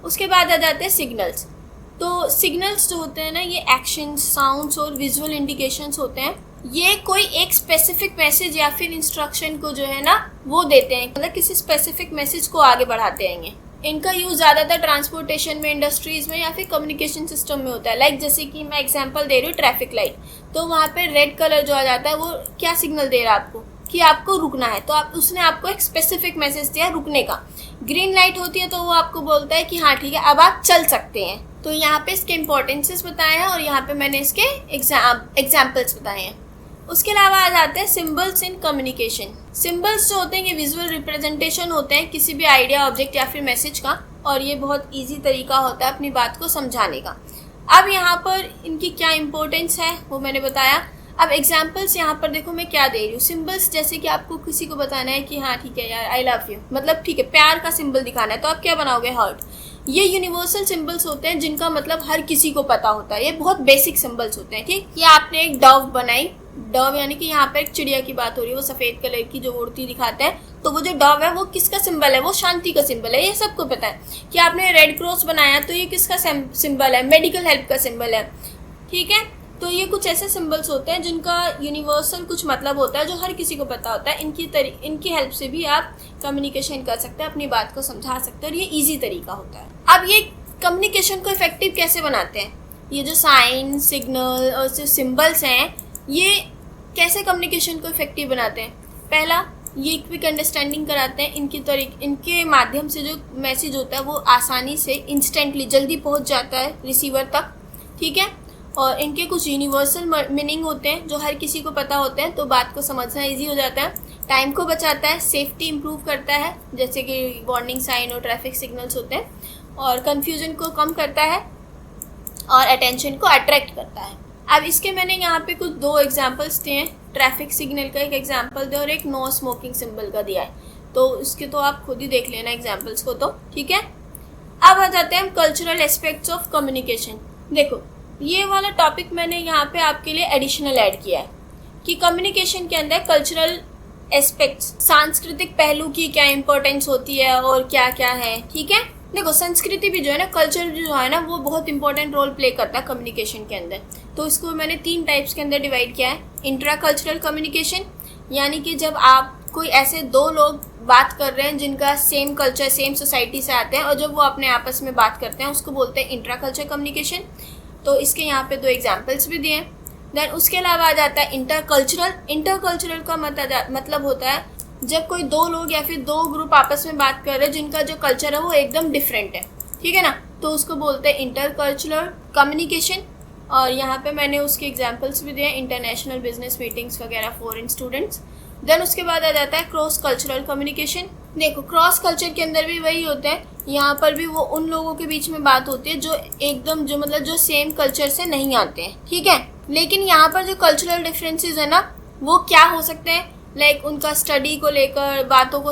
उसके बाद आ जाते हैं सिग्नल्स। तो सिग्नल्स जो होते हैं ना, ये एक्शंस, साउंड्स और विजुअल इंडिकेशंस होते हैं। ये कोई एक स्पेसिफिक मैसेज या फिर इंस्ट्रक्शन को जो है ना वो देते हैं, मतलब किसी स्पेसिफिक मैसेज को आगे बढ़ाते हैं। इनका यूज़ ज़्यादातर ट्रांसपोर्टेशन में, इंडस्ट्रीज़ में या फिर कम्युनिकेशन सिस्टम में होता है। लाइक जैसे कि मैं एग्जांपल दे रही हूँ ट्रैफिक लाइट, तो वहाँ पे रेड कलर जो आ जाता है वो क्या सिग्नल दे रहा है आपको कि आपको रुकना है, तो उसने आपको एक स्पेसिफिक मैसेज दिया रुकने का। ग्रीन लाइट होती है तो वो आपको बोलता है कि हाँ ठीक है अब आप चल सकते हैं, तो यहाँ पे इसके इम्पोर्टेंसेस बताए हैं और यहाँ पे मैंने इसके एग्जाम्पल्स बताए हैं। उसके अलावा आ जाते हैं सिंबल्स इन कम्युनिकेशन। सिंबल्स जो होते हैं ये विजुअल रिप्रेजेंटेशन होते हैं किसी भी आइडिया, ऑब्जेक्ट या फिर मैसेज का, और ये बहुत ईजी तरीका होता है अपनी बात को समझाने का। अब यहाँ पर इनकी क्या इम्पोर्टेंस है वो मैंने बताया। अब एग्जाम्पल्स यहाँ पर देखो मैं क्या दे रही हूँ। सिंबल्स जैसे कि आपको किसी को बताना है कि हाँ ठीक है यार आई लव यू, मतलब ठीक है प्यार का सिंबल दिखाना है, तो आप क्या बनाओगे, हार्ट। ये यूनिवर्सल सिंबल्स होते हैं जिनका मतलब हर किसी को पता होता है, ये बहुत बेसिक सिंबल्स होते हैं, ठीक। ये आपने एक डव बनाई, डव यानी कि यहाँ पर एक चिड़िया की बात हो रही है, वो सफ़ेद कलर की जो उड़ती दिखाता है, तो वो जो डव है वो किसका सिंबल है, वो शांति का सिंबल है, ये सबको पता है। कि आपने रेड क्रॉस बनाया तो ये किसका सिंबल है, मेडिकल हेल्प का सिंबल है, ठीक है। तो ये कुछ ऐसे सिंबल्स होते हैं जिनका यूनिवर्सल कुछ मतलब होता है जो हर किसी को पता होता है। इनकी हेल्प से भी आप कम्युनिकेशन कर सकते हैं, अपनी बात को समझा सकते हैं, और ये ईजी तरीका होता है। अब ये कम्युनिकेशन को इफेक्टिव कैसे बनाते हैं, ये जो साइन, सिग्नल और जो सिंबल्स हैं ये कैसे कम्युनिकेशन को इफेक्टिव बनाते हैं। पहला, ये क्विक अंडरस्टैंडिंग कराते हैं। इनके माध्यम से जो मैसेज होता है वो आसानी से इंस्टेंटली जल्दी पहुंच जाता है रिसीवर तक, ठीक है। और इनके कुछ यूनिवर्सल मीनिंग होते हैं जो हर किसी को पता होते हैं, तो बात को समझना इजी हो जाता है। टाइम को बचाता है, सेफ्टी इंप्रूव करता है जैसे कि वार्निंग साइन और ट्रैफिक सिग्नल्स होते हैं, और कन्फ्यूजन को कम करता है और अटेंशन को अट्रैक्ट करता है। अब इसके मैंने यहाँ पे कुछ 2 एग्जांपल्स दिए हैं। ट्रैफिक सिग्नल का एक एग्जांपल दिया और एक नो स्मोकिंग सिंबल का दिया है, तो इसके तो आप खुद ही देख लेना एग्जांपल्स को, तो ठीक है। अब आ जाते हैं हम कल्चरल एस्पेक्ट्स ऑफ कम्युनिकेशन। देखो ये वाला टॉपिक मैंने यहाँ पे आपके लिए एडिशनल ऐड किया है कि कम्युनिकेशन के अंदर कल्चरल एस्पेक्ट्स, सांस्कृतिक पहलू की क्या इंपॉर्टेंस होती है और क्या क्या है, ठीक है। देखो संस्कृति भी जो है ना, कल्चर जो है ना, वो बहुत इंपॉर्टेंट रोल प्ले करता है कम्युनिकेशन के अंदर। तो इसको मैंने 3 टाइप्स के अंदर डिवाइड किया है। इंट्रा कल्चरल कम्युनिकेशन, यानी कि जब आप कोई ऐसे 2 लोग बात कर रहे हैं जिनका सेम कल्चर, सेम सोसाइटी से आते हैं, और जब वो अपने आपस में बात करते हैं उसको बोलते हैं इंट्रा कल्चर कम्युनिकेशन। तो इसके यहाँ पे 2 एग्जाम्पल्स भी दिए हैं। देन उसके अलावा आ जाता है इंटरकल्चरल। इंटरकल्चरल का मतलब होता है जब कोई 2 लोग या फिर 2 ग्रुप आपस में बात कर रहे हैं जिनका जो कल्चर है वो एकदम डिफरेंट है, ठीक है ना, तो उसको बोलते हैं इंटरकल्चरल कम्युनिकेशन। और यहाँ पे मैंने उसके एग्जाम्पल्स भी दिए, इंटरनेशनल बिजनेस मीटिंग्स वगैरह, फॉरेन स्टूडेंट्स। देन उसके बाद आ जाता है क्रॉस कल्चरल कम्युनिकेशन। देखो क्रॉस कल्चर के अंदर भी वही होता है, यहाँ पर भी वो उन लोगों के बीच में बात होती है जो एकदम जो सेम कल्चर से नहीं आते हैं, ठीक है। लेकिन यहाँ पर जो कल्चरल डिफरेंसेस है ना, वो क्या हो सकते हैं, लाइक उनका स्टडी को लेकर बातों को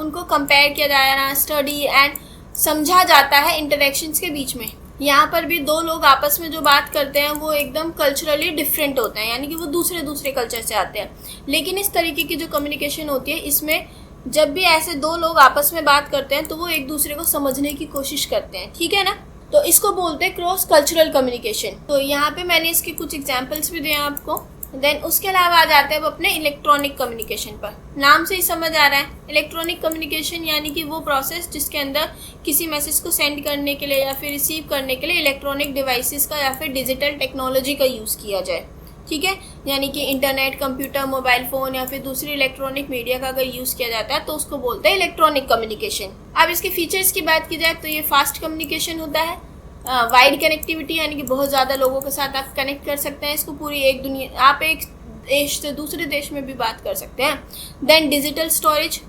उनको कंपेयर किया जाना, स्टडी एंड समझा जाता है इंटरेक्शंस के बीच में। यहाँ पर भी 2 लोग आपस में जो बात करते हैं वो एकदम कल्चरली डिफरेंट होते हैं, यानी कि वो दूसरे कल्चर से आते हैं। लेकिन इस तरीके की जो कम्युनिकेशन होती है, इसमें जब भी ऐसे 2 लोग आपस में बात करते हैं तो वो एक दूसरे को समझने की कोशिश करते हैं, ठीक है ना, तो इसको बोलते हैं क्रॉस कल्चरल कम्युनिकेशन। तो यहाँ पे मैंने इसके कुछ एग्जाम्पल्स भी दिए हैं आपको। देन उसके अलावा आ जाते हैं अब अपने इलेक्ट्रॉनिक कम्युनिकेशन पर। नाम से ही समझ आ रहा है, इलेक्ट्रॉनिक कम्युनिकेशन यानी कि वो प्रोसेस जिसके अंदर किसी मैसेज को सेंड करने के लिए या फिर रिसीव करने के लिए इलेक्ट्रॉनिक डिवाइसेस का या फिर डिजिटल टेक्नोलॉजी का यूज़ किया जाए, ठीक है। यानी कि इंटरनेट, कंप्यूटर, मोबाइल फ़ोन या फिर दूसरी इलेक्ट्रॉनिक मीडिया का अगर यूज़ किया जाता है तो उसको बोलते हैं इलेक्ट्रॉनिक कम्युनिकेशन। अब इसके फीचर्स की बात की जाए तो ये फास्ट कम्युनिकेशन होता है, वाइड कनेक्टिविटी यानी कि बहुत ज़्यादा लोगों के साथ आप कनेक्ट कर सकते हैं इसको, पूरी एक दुनिया, आप एक देश से दूसरे देश में भी बात कर सकते हैं। देन डिजिटल स्टोरेज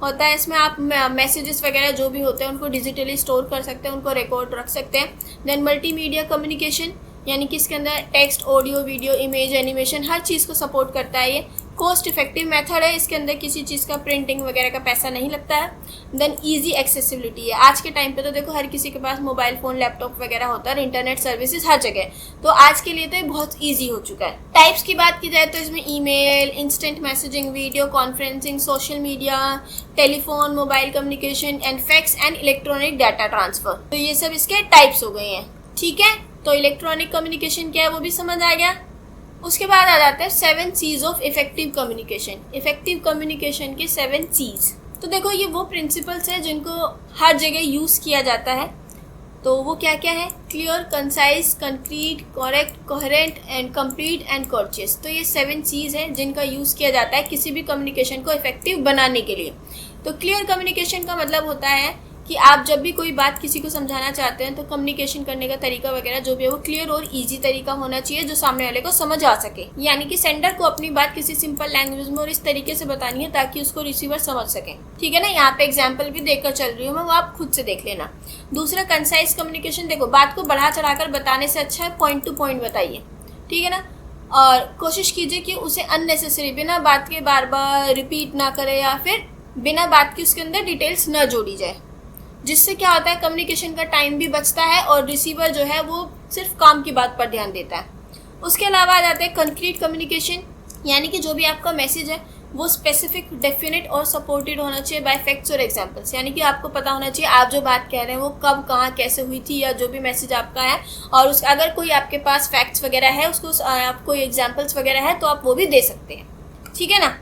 होता है, इसमें आप मैसेजेस वगैरह जो भी होते हैं उनको डिजिटली स्टोर कर सकते हैं, उनको रिकॉर्ड रख सकते हैं। देन मल्टीमीडिया कम्युनिकेशन यानी कि इसके अंदर text, audio, video, image, animation हर चीज़ को सपोर्ट करता है। ये कॉस्ट इफेक्टिव मेथड है, इसके अंदर किसी चीज़ का प्रिंटिंग वगैरह का पैसा नहीं लगता है। देन इजी एक्सेसिबिलिटी है, आज के टाइम पे तो देखो हर किसी के पास मोबाइल फ़ोन, लैपटॉप वगैरह होता है, इंटरनेट सर्विसेज हर जगह, तो आज के लिए तो ये बहुत ईजी हो चुका है। टाइप्स की बात की जाए तो इसमें email, instant messaging, video conferencing, social media, telephone, mobile communication and fax and electronic data transfer, तो ये सब इसके टाइप्स हो गए हैं, ठीक है। तो इलेक्ट्रॉनिक कम्युनिकेशन क्या है वो भी समझ आ गया। उसके बाद आ जाता है 7 C's of effective communication. Effective communication के 7 C's, तो देखो ये वो प्रिंसिपल्स हैं जिनको हर जगह यूज़ किया जाता है। तो वो क्या क्या है, clear, concise, concrete, correct, coherent and complete and courteous. तो ये 7 C's हैं जिनका यूज़ किया जाता है किसी भी कम्युनिकेशन को इफेक्टिव बनाने के लिए। तो क्लियर कम्युनिकेशन का मतलब होता है कि आप जब भी कोई बात किसी को समझाना चाहते हैं तो कम्युनिकेशन करने का तरीका वगैरह जो भी है वो क्लियर और इजी तरीका होना चाहिए जो सामने वाले को समझ आ सके। यानी कि सेंडर को अपनी बात किसी सिंपल लैंग्वेज में और इस तरीके से बतानी है ताकि उसको रिसीवर समझ सके। ठीक है ना, यहाँ पे एग्जाम्पल भी देखकर चल रही हूँ मैं, वो आप खुद से देख लेना। दूसरा कंसाइज कम्युनिकेशन, देखो बात को बढ़ा चढ़ाकर बताने से अच्छा है पॉइंट टू पॉइंट बताइए। ठीक है ना, और कोशिश कीजिए कि उसे अननेसेसरी बिना बात के बार बार रिपीट ना करे या फिर बिना बात के उसके अंदर डिटेल्स न जोड़ी जाए, जिससे क्या होता है कम्युनिकेशन का टाइम भी बचता है और रिसीवर जो है वो सिर्फ काम की बात पर ध्यान देता है। उसके अलावा आ जाते हैं कंक्रीट कम्युनिकेशन, यानी कि जो भी आपका मैसेज है वो स्पेसिफिक, डेफिनेट और सपोर्टेड होना चाहिए बाय फैक्ट्स और एग्जांपल्स। यानी कि आपको पता होना चाहिए आप जो बात कह रहे हैं वो कब, कहाँ, कैसे हुई थी, या जो भी मैसेज आपका है, और उस अगर कोई आपके पास फैक्ट्स वगैरह है उसको आप कोई एग्जांपल्स वगैरह है तो आप वो भी दे सकते हैं। ठीक है ना।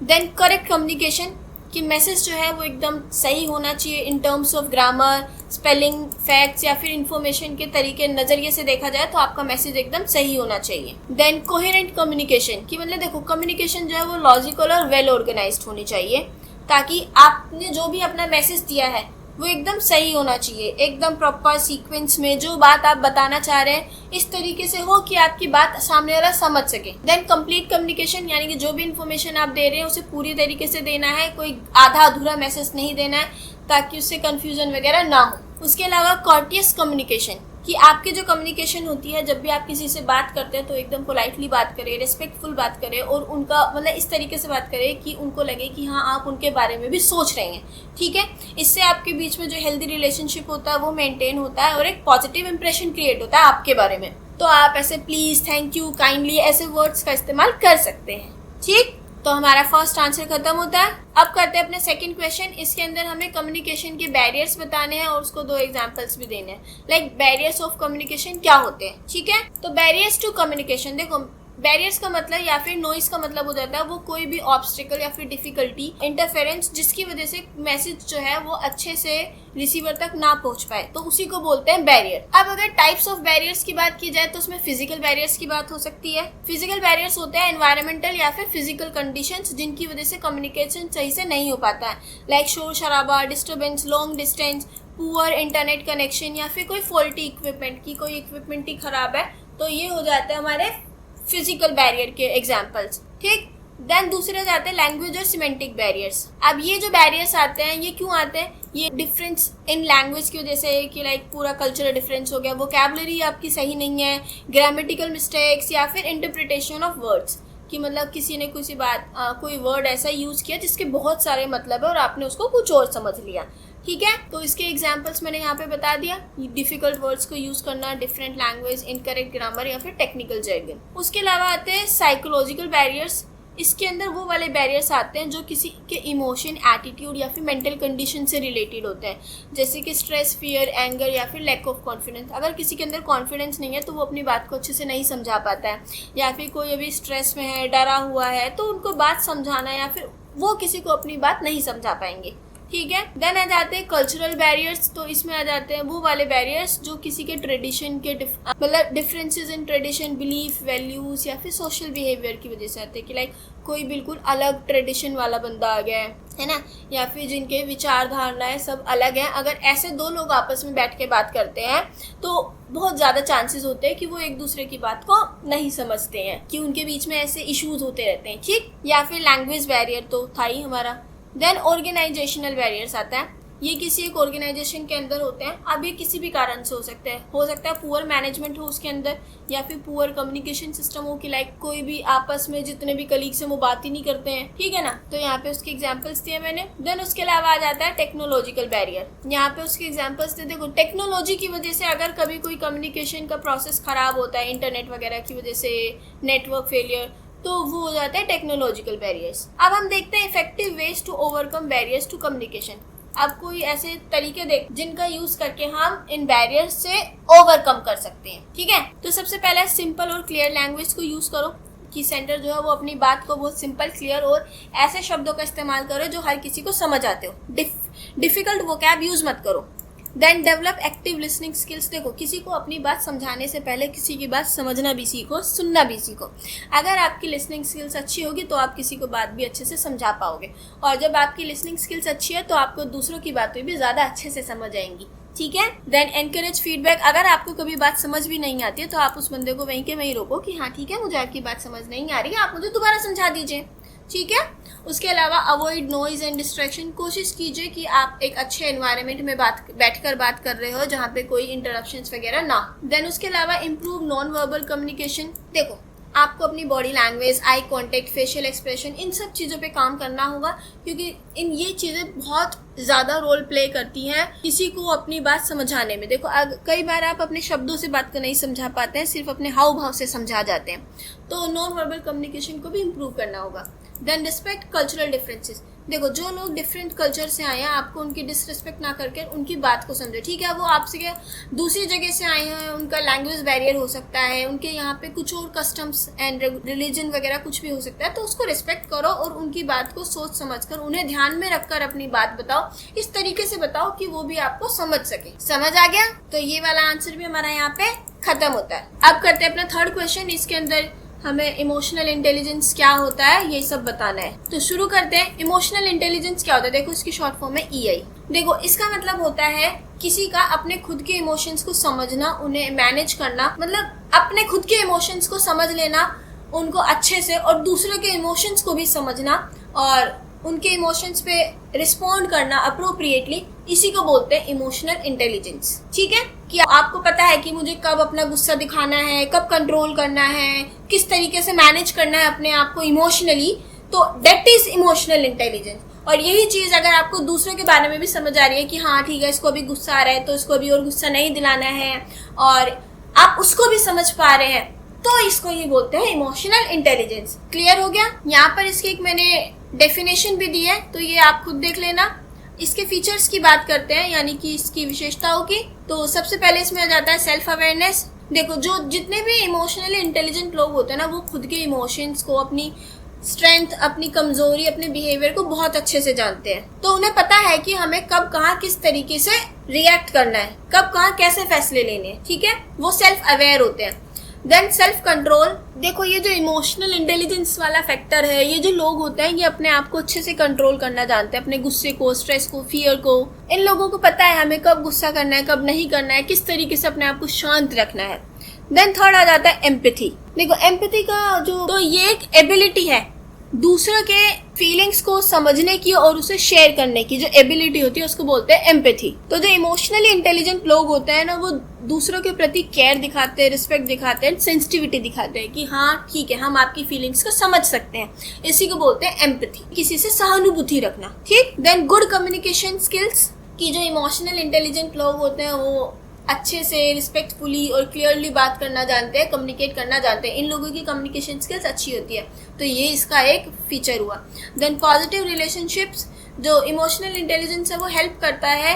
देन करेक्ट कम्युनिकेशन, कि मैसेज जो है वो एकदम सही होना चाहिए in terms of grammar, spelling, facts या फिर इंफॉर्मेशन के तरीके नज़रिए से देखा जाए तो आपका मैसेज एकदम सही होना चाहिए। देन कोहेरेंट कम्युनिकेशन, कि मतलब देखो कम्युनिकेशन जो है वो लॉजिकल और वेल ऑर्गेनाइज्ड होनी चाहिए, ताकि आपने जो भी अपना मैसेज दिया है वो एकदम सही होना चाहिए, एकदम प्रॉपर सीक्वेंस में जो बात आप बताना चाह रहे हैं इस तरीके से हो कि आपकी बात सामने वाला समझ सके। देन कंप्लीट कम्युनिकेशन, यानी कि जो भी इन्फॉर्मेशन आप दे रहे हैं उसे पूरी तरीके से देना है, कोई आधा अधूरा मैसेज नहीं देना है ताकि उससे कंफ्यूजन वगैरह ना हो। उसके अलावा कॉर्टियस कम्युनिकेशन, कि आपकी जो कम्युनिकेशन होती है जब भी आप किसी से बात करते हैं तो एकदम पोलाइटली बात करें, रिस्पेक्टफुल बात करें और उनका मतलब इस तरीके से बात करें कि उनको लगे कि हाँ आप उनके बारे में भी सोच रहे हैं। ठीक है, इससे आपके बीच में जो हेल्दी रिलेशनशिप होता है वो मेंटेन होता है और एक पॉजिटिव इंप्रेशन क्रिएट होता है आपके बारे में। तो आप ऐसे प्लीज़, थैंक यू, काइंडली ऐसे वर्ड्स का इस्तेमाल कर सकते हैं। ठीक, तो हमारा फर्स्ट आंसर खत्म होता है। अब करते हैं अपने सेकंड क्वेश्चन। इसके अंदर हमें कम्युनिकेशन के बैरियर्स बताने हैं और उसको 2 एग्जांपल्स भी देने हैं। लाइक बैरियर्स ऑफ कम्युनिकेशन क्या होते हैं। ठीक है, तो बैरियर्स टू कम्युनिकेशन, देखो बैरियर्स का मतलब या फिर नॉइस का मतलब हो जाता है वो कोई भी ऑब्स्टिकल या फिर डिफिकल्टी, इंटरफेरेंस जिसकी वजह से मैसेज जो है वो अच्छे से रिसीवर तक ना पहुंच पाए, तो उसी को बोलते हैं बैरियर। अब अगर टाइप्स ऑफ बैरियर्स की बात की जाए तो उसमें फिजिकल बैरियर्स की बात हो सकती है। फिजिकल बैरियर्स होते हैं एनवायरमेंटल या फिर फिजिकल कंडीशंस जिनकी वजह से कम्युनिकेशन सही से नहीं हो पाता है, लाइक शोर शराबा, disturbance, long distance, poor internet connection या फिर कोई फॉल्टी इक्विपमेंट की कोई इक्विपमेंट ही खराब है, तो ये हो जाता है हमारे फिजिकल बैरियर के एग्जाम्पल्स। ठीक, देन दूसरे जाते हैं लैंग्वेज और सिमेंटिक बैरियर्स। अब ये जो बैरियर्स आते हैं ये क्यों आते हैं, ये डिफरेंस इन लैंग्वेज की वजह से, कि लाइक पूरा कल्चरल डिफरेंस हो गया, वोकैबुलरी आपकी सही नहीं है, ग्रामेटिकल मिस्टेक्स या फिर इंटरप्रिटेशन ऑफ वर्ड्स, कि मतलब किसी ने किसी बात कोई वर्ड ऐसा यूज़ किया जिसके बहुत सारे मतलब है और आपने उसको कुछ और समझ लिया। ठीक है, तो इसके एग्जाम्पल्स मैंने यहाँ पे बता दिया, डिफिकल्ट वर्ड्स को यूज़ करना, डिफरेंट लैंग्वेज, इनकरेक्ट ग्रामर या फिर टेक्निकल जर्गन। उसके अलावा आते हैं साइकोलॉजिकल बैरियर्स। इसके अंदर वो वाले बैरियर्स आते हैं जो किसी के इमोशन, एटीट्यूड या फिर मेंटल कंडीशन से रिलेटेड होते हैं, जैसे कि स्ट्रेस, फियर, एंगर या फिर लैक ऑफ कॉन्फिडेंस। अगर किसी के अंदर कॉन्फिडेंस नहीं है तो वो अपनी बात को अच्छे से नहीं समझा पाता है, या फिर कोई अभी स्ट्रेस में है, डरा हुआ है, तो उनको बात समझाना या फिर वो किसी को अपनी बात नहीं समझा पाएंगे। ठीक है, देन आ जाते हैं कल्चरल बैरियर्स। तो इसमें आ जाते हैं वो वाले बैरियर्स जो किसी के ट्रेडिशन के मतलब differences in tradition, belief, values या फिर सोशल बिहेवियर की वजह से आते हैं, कि लाइक कोई बिल्कुल अलग ट्रेडिशन वाला बंदा आ गया है ना, या फिर जिनके विचार धारणाएं सब अलग हैं। अगर ऐसे 2 लोग आपस में बैठ के बात करते हैं तो बहुत ज़्यादा चांसेस होते हैं कि वो एक दूसरे की बात को नहीं समझते हैं, कि उनके बीच में ऐसे इश्यूज होते रहते हैं। ठीक, या फिर लैंग्वेज बैरियर तो था ही हमारा। देन ऑर्गेनाइजेशनल बैरियर्स आता है, ये किसी एक ऑर्गेनाइजेशन के अंदर होते हैं। अब ये किसी भी कारण से हो सकता है पुअर मैनेजमेंट हो उसके अंदर, या फिर पुअर कम्युनिकेशन सिस्टम हो, कि लाइक कोई भी आपस में जितने भी कलीग्स हैं वो बात ही नहीं करते हैं। ठीक है ना, तो यहाँ पे उसके एग्जांपल्स दिए मैंने। देन उसके अलावा आ जाता है टेक्नोलॉजिकल बैरियर। यहाँ पे उसके एग्जांपल्स दे, देखो टेक्नोलॉजी की वजह से अगर कभी कोई कम्युनिकेशन का प्रोसेस खराब होता है, इंटरनेट वगैरह की वजह से, नेटवर्क फेलियर, तो वो हो जाता है टेक्नोलॉजिकल बैरियर्स। अब हम देखते हैं effective ways to overcome barriers to communication. अब कोई ऐसे तरीके देख जिनका यूज करके हम इन बैरियर्स से ओवरकम कर सकते हैं। ठीक है, तो सबसे पहले सिंपल और क्लियर लैंग्वेज को यूज करो, कि सेंडर जो है वो अपनी बात को बहुत सिंपल, क्लियर और ऐसे शब्दों का इस्तेमाल करो जो हर किसी को समझ आते हो। डिफिकल्ट वोकैब यूज मत करो। Then develop active listening skills. देखो किसी को अपनी बात समझाने से पहले किसी की बात समझना भी सीखो, सुनना भी सीखो। अगर आपकी लिसनिंग स्किल्स अच्छी होगी तो आप किसी को बात भी अच्छे से समझा पाओगे, और जब आपकी लिसनिंग स्किल्स अच्छी है तो आपको दूसरों की बातें भी ज़्यादा अच्छे से समझ आएंगी, ठीक है। Then encourage feedback. अगर आपको कभी बात समझ भी नहीं आती है तो आप उस बंदे को वहीं के वहीं रोको कि हाँ ठीक है, मुझे आपकी बात समझ नहीं आ रही है, आप मुझे दोबारा समझा दीजिए, ठीक है। उसके अलावा अवॉइड नॉइज एंड डिस्ट्रैक्शन। कोशिश कीजिए कि आप एक अच्छे एनवायरनमेंट में बैठकर बात कर रहे हो जहाँ पे कोई इंटरप्शंस वगैरह ना। देन उसके अलावा इम्प्रूव नॉन वर्बल कम्युनिकेशन। देखो आपको अपनी body language, eye contact, facial expression, इन सब चीज़ों पे काम करना होगा, क्योंकि ये चीज़ें बहुत ज़्यादा रोल प्ले करती हैं किसी को अपनी बात समझाने में। देखो कई बार आप अपने शब्दों से बात को नहीं समझा पाते हैं, सिर्फ अपने हाव भाव से समझा जाते हैं, तो नॉन वर्बल कम्युनिकेशन को भी इम्प्रूव करना होगा। Then respect cultural differences. देखो जो लोग डिफरेंट कल्चर से आए हैं, आपको उनकी डिसरिस्पेक्ट ना करके उनकी बात को समझो, ठीक है। वो आपसे क्या दूसरी जगह से आए हैं, उनका लैंग्वेज बैरियर हो सकता है, उनके यहाँ पे कुछ और कस्टम्स एंड रिलीजन वगैरह कुछ भी हो सकता है, तो उसको रिस्पेक्ट करो और उनकी बात को सोच समझकर उन्हें ध्यान में रखकर अपनी बात बताओ। इस तरीके से बताओ कि वो भी आपको समझ सके। समझ आ गया? तो ये वाला आंसर भी हमारा यहाँ पे खत्म होता है। अब करते हैं अपना थर्ड क्वेश्चन। इसके अंदर हमें इमोशनल इंटेलिजेंस क्या होता है ये सब बताना है। तो शुरू करते हैं। इमोशनल इंटेलिजेंस क्या होता है? देखो इसकी शॉर्ट फॉर्म है EI। देखो इसका मतलब होता है किसी का अपने खुद के इमोशंस को समझना, उन्हें मैनेज करना, मतलब अपने खुद के इमोशंस को समझ लेना उनको अच्छे से, और दूसरों के इमोशंस को भी समझना और उनके इमोशंस पे रिस्पॉन्ड करना अप्रोप्रिएटली, इसी को बोलते हैं इमोशनल इंटेलिजेंस, ठीक है। कि आपको पता है कि मुझे कब अपना गुस्सा दिखाना है, कब कंट्रोल करना है, किस तरीके से मैनेज करना है अपने आप को इमोशनली, तो दैट इज इमोशनल इंटेलिजेंस। और यही चीज़ अगर आपको दूसरों के बारे में भी समझ आ रही है कि हाँ ठीक है, इसको अभी गुस्सा आ रहा है तो इसको अभी और गुस्सा नहीं दिलाना है, और आप उसको भी समझ पा रहे हैं, तो इसको ही बोलते हैं इमोशनल इंटेलिजेंस। क्लियर हो गया? यहाँ पर इसकी एक मैंने डेफिनेशन भी दी है, तो ये आप खुद देख लेना। इसके फीचर्स की बात करते हैं, यानी कि इसकी विशेषताओं की। तो सबसे पहले इसमें आ जाता है सेल्फ अवेयरनेस। देखो जो जितने भी इमोशनली इंटेलिजेंट लोग होते हैं ना, वो खुद के इमोशंस को, अपनी स्ट्रेंथ, अपनी कमजोरी, अपने बिहेवियर को बहुत अच्छे से जानते हैं। तो उन्हें पता है कि हमें कब कहाँ किस तरीके से रिएक्ट करना है, कब कहाँ कैसे फैसले लेने हैं, ठीक है। वो सेल्फ अवेयर होते हैं। Then self control. देखो ये जो इमोशनल इंटेलिजेंस वाला फैक्टर है, ये जो लोग होते हैं ये अपने आप को अच्छे से कंट्रोल करना जानते हैं, अपने गुस्से को, स्ट्रेस को, फियर को। इन लोगों को पता है हमें कब गुस्सा करना है, कब नहीं करना है, किस तरीके से अपने आप को शांत रखना है। देन थर्ड आ जाता है एम्पैथी। देखो एम्पैथी का जो, तो ये एक एबिलिटी है दूसरों के फीलिंग्स को समझने की और उसे शेयर करने की, जो एबिलिटी होती है उसको बोलते हैं एम्पैथी। तो जो इमोशनली इंटेलिजेंट लोग होते हैं ना, वो दूसरों के प्रति केयर दिखाते हैं, रिस्पेक्ट दिखाते हैं, सेंसिटिविटी दिखाते हैं कि हाँ ठीक है, हम आपकी फीलिंग्स को समझ सकते हैं। इसी को बोलते हैं एम्पैथी, किसी से सहानुभूति रखना, ठीक। देन गुड कम्युनिकेशन स्किल्स, कि जो इमोशनल इंटेलिजेंट लोग होते हैं वो अच्छे से रिस्पेक्टफुली और क्लियरली बात करना जानते हैं, कम्युनिकेट करना जानते हैं। इन लोगों की कम्युनिकेशन स्किल्स अच्छी होती है, तो ये इसका एक फीचर हुआ। देन पॉजिटिव रिलेशनशिप्स, जो इमोशनल इंटेलिजेंस है वो हेल्प करता है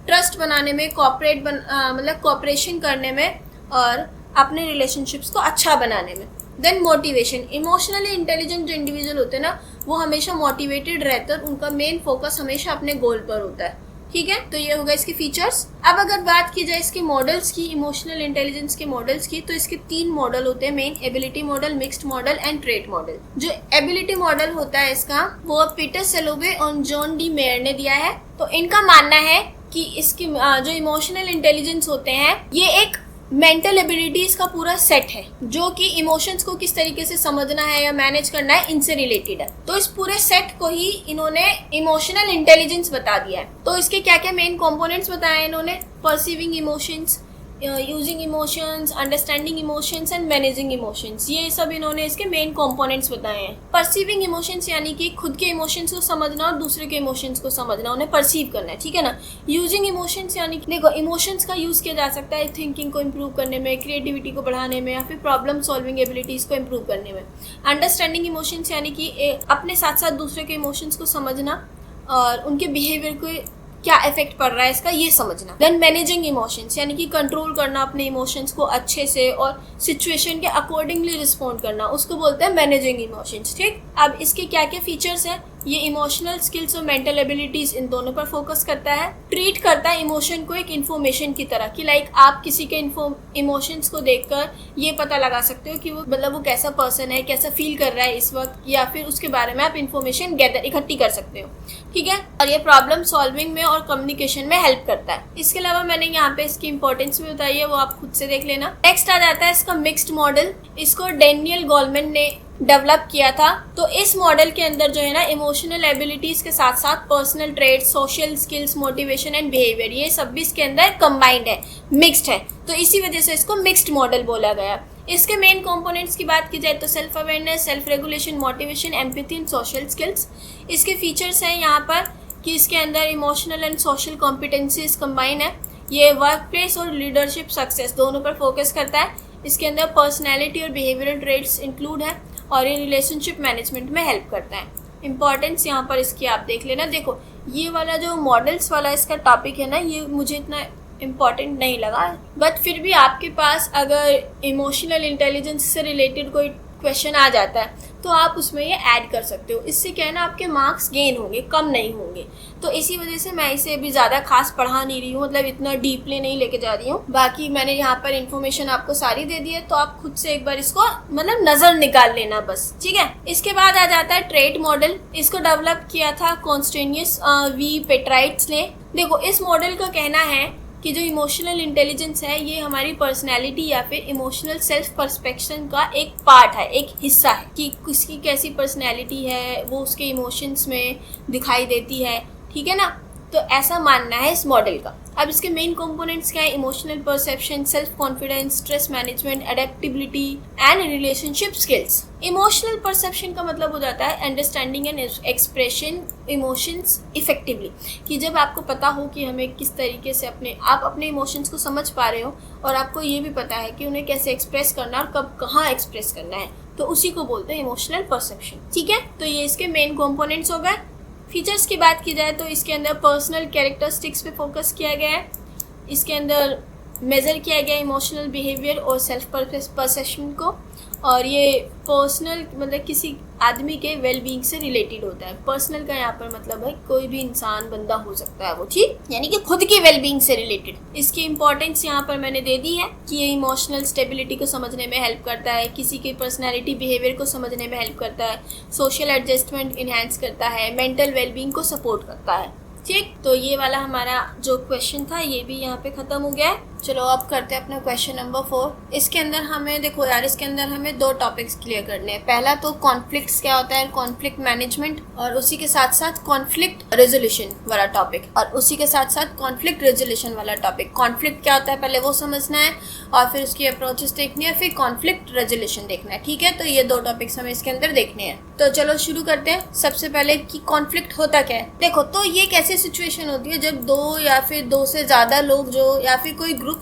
ट्रस्ट बनाने में, मतलब कोऑपरेशन करने में और अपने रिलेशनशिप्स को अच्छा बनाने में। देन मोटिवेशन, इमोशनली इंटेलिजेंट जो इंडिविजुअल होते हैं ना, वो हमेशा मोटिवेटेड रहते हैं, उनका मेन फोकस हमेशा अपने गोल पर होता है, ठीक है। तो ये होगा इसके फीचर्स। अब अगर बात की जाए इसके मॉडल्स की, इमोशनल इंटेलिजेंस के मॉडल्स की, तो इसके 3 मॉडल होते हैं main: ability model, mixed model and trait model. जो एबिलिटी मॉडल होता है इसका, वो पीटर सेलोवे और जॉन डी मेयर ने दिया है। तो इनका मानना है कि इसकी जो इमोशनल इंटेलिजेंस होते हैं, ये एक मेंटल एबिलिटीज का पूरा सेट है, जो कि इमोशंस को किस तरीके से समझना है या मैनेज करना है, इनसे रिलेटेड है। तो इस पूरे सेट को ही इन्होंने इमोशनल इंटेलिजेंस बता दिया है। तो इसके क्या क्या मेन कंपोनेंट्स बताए हैं इन्होंने: perceiving emotions, using emotions, understanding emotions and managing emotions. ये सब इन्होंने इसके मेन कंपोनेंट्स बताए हैं। परसीविंग इमोशंस यानी कि खुद के इमोशंस को समझना और दूसरे के इमोशंस को समझना, उन्हें परसीव करना है, ठीक है ना। यूजिंग इमोशंस यानी कि देखो इमोशंस का यूज किया जा सकता है थिंकिंग को इम्प्रूव करने में, क्रिएटिविटी को बढ़ाने में, या फिर प्रॉब्लम सॉल्विंग एबिलिटीज को इम्प्रूव करने में। अंडरस्टैंडिंग इमोशंस यानी कि अपने साथ साथ दूसरे के इमोशंस को समझना और उनके बिहेवियर को क्या इफेक्ट पड़ रहा है इसका, ये समझना। देन मैनेजिंग इमोशंस यानी कि कंट्रोल करना अपने इमोशंस को अच्छे से और सिचुएशन के अकॉर्डिंगली रिस्पॉन्ड करना, उसको बोलते हैं मैनेजिंग इमोशंस, ठीक। अब इसके क्या क्या फीचर्स हैं ये इमोशनल स्किल्स और मेंटल एबिलिटीज इन दोनों पर फोकस करता है। ट्रीट करता है इमोशन को एक इन्फॉर्मेशन की तरह कि लाइक आप किसी के इमोशंस को देखकर ये पता लगा सकते हो कि वो मतलब वो कैसा पर्सन है, कैसा फील कर रहा है इस वक्त, या फिर उसके बारे में आप इन्फॉर्मेशन गैदर इकट्ठी कर सकते हो, ठीक है। और ये प्रॉब्लम सॉल्विंग में और कम्युनिकेशन में हेल्प करता है। इसके अलावा मैंने यहाँ पे इसकी इंपॉर्टेंस भी बताई है, वो आप खुद से देख लेना। नेक्स्ट आ जाता है इसका मिक्स्ड मॉडल। इसको डैनियल गोलमैन ने डेवलप किया था। तो इस मॉडल के अंदर जो है ना इमोशनल एबिलिटीज के साथ साथ personal traits, social skills, motivation and behaviour, ये सब भी इसके अंदर कंबाइंड है, मिक्स्ड है। तो इसी वजह से इसको मिक्स्ड मॉडल बोला गया। इसके मेन कंपोनेंट्स की बात की जाए तो self awareness, self regulation, motivation, empathy and social skills. इसके फीचर्स हैं यहाँ पर कि इसके अंदर emotional and social competencies combine है। ये वर्क प्लेस और लीडरशिप सक्सेस दोनों पर फोकस करता है। इसके अंदर पर्सनैलिटी और बिहेवियरल ट्रेड्स इंक्लूड है और ये रिलेशनशिप मैनेजमेंट में हेल्प करता है। इंपॉर्टेंस यहाँ पर इसकी आप देख लेना। देखो ये वाला जो मॉडल्स वाला इसका टॉपिक है ना, ये मुझे इतना इम्पॉर्टेंट नहीं लगा, बट फिर भी आपके पास अगर इमोशनल इंटेलिजेंस से रिलेटेड कोई क्वेश्चन आ जाता है तो आप उसमें ये ऐड कर सकते हो। इससे क्या है ना आपके मार्क्स गेन होंगे, कम नहीं होंगे। तो इसी वजह से मैं इसे अभी ज़्यादा खास पढ़ा नहीं रही हूँ, मतलब इतना डीपली नहीं लेके जा रही हूँ। बाकी मैंने यहाँ पर इन्फॉर्मेशन आपको सारी दे दी है, तो आप खुद से एक बार इसको मतलब नज़र निकाल लेना बस, ठीक है। इसके बाद आ जाता है ट्रेट मॉडल। इसको डेवलप किया था कॉन्स्टेनियस वी पेट्राइट्स ने। देखो इस मॉडल का कहना है कि जो इमोशनल इंटेलिजेंस है ये हमारी पर्सनैलिटी या फिर इमोशनल सेल्फ परस्पेक्शन का एक पार्ट है, एक हिस्सा है कि किसकी कैसी पर्सनैलिटी है वो उसके इमोशंस में दिखाई देती है, ठीक है ना। तो ऐसा मानना है इस मॉडल का। अब इसके मेन कंपोनेंट्स क्या है? Emotional perception, self confidence, stress management, adaptability and relationship skills. Emotional perception का मतलब हो जाता है understanding and expression emotions effectively, कि जब आपको पता हो कि हमें किस तरीके से आप अपने इमोशंस को समझ पा रहे हो और आपको ये भी पता है कि उन्हें कैसे एक्सप्रेस करना और कब कहाँ एक्सप्रेस करना है, तो उसी को बोलते हैं इमोशनल परसेप्शन, ठीक है। तो ये इसके मेन कंपोनेंट्स हो गए। फीचर्स की बात की जाए तो इसके अंदर पर्सनल कैरेक्टरिस्टिक्स पे फोकस किया गया है। इसके अंदर मेज़र किया गया इमोशनल बिहेवियर और सेल्फ परसेप्शन को, और ये पर्सनल मतलब किसी आदमी के वेल बीइंग से रिलेटेड होता है। पर्सनल का यहाँ पर मतलब है कोई भी इंसान बंदा हो सकता है वो, ठीक, यानी कि खुद की वेल बीइंग से रिलेटेड। इसकी इंपॉर्टेंस यहाँ पर मैंने दे दी है कि ये इमोशनल स्टेबिलिटी को समझने में हेल्प करता है, किसी की पर्सनैलिटी बिहेवियर को समझने में हेल्प करता है, सोशल एडजस्टमेंट इन्हेंस करता है, मेंटल वेल बीइंग को सपोर्ट करता है, ठीक। तो ये वाला हमारा जो क्वेश्चन था ये भी यहाँ पे ख़त्म हो गया है। चलो अब करते हैं अपना क्वेश्चन नंबर 4। इसके अंदर हमें देखो यार, इसके अंदर हमें 2 टॉपिक्स क्लियर करने हैं। पहला तो कॉन्फ्लिक्ट्स क्या होता है, कॉन्फ्लिक्ट मैनेजमेंट, और उसी के साथ साथ कॉन्फ्लिक्ट रेजोल्यूशन वाला टॉपिक, और उसी के साथ साथ कॉन्फ्लिक्ट रेजोल्यूशन वाला टॉपिक। कॉन्फ्लिक्ट क्या होता है पहले वो समझना है और फिर उसकी अप्रोचेस देखनी है, फिर कॉन्फ्लिक्ट रेजोल्यूशन देखना है, ठीक है। तो ये 2 टॉपिक्स हमें इसके अंदर देखने हैं। तो चलो शुरू करते हैं। सबसे पहले कि कॉन्फ्लिक्ट होता क्या है। देखो तो ये एक ऐसी सिचुएशन होती है जब 2 या फिर 2 से ज़्यादा लोग जो या फिर कोई ग्रुप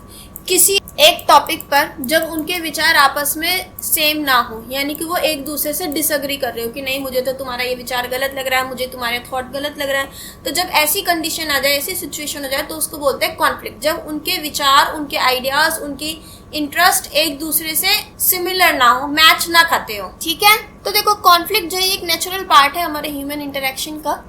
किसी एक टॉपिक पर जब उनके विचार आपस में सेम ना हो, यानी कि वो एक दूसरे से डिसएग्री कर रहे हो कि नहीं मुझे तो तुम्हारा ये विचार गलत लग रहा है, मुझे तुम्हारे थॉट गलत लग रहा है। तो जब ऐसी कंडीशन आ जाए, ऐसी सिचुएशन हो जाए तो उसको बोलते हैं कॉन्फ्लिक्ट। जब उनके विचार, उनके आइडियाज, उनकी इंटरेस्ट एक दूसरे से सिमिलर ना हो, मैच ना खाते हो, ठीक है। तो देखो कॉन्फ्लिक्ट जो है एक नेचुरल पार्ट है हमारे ह्यूमन इंटरेक्शन का,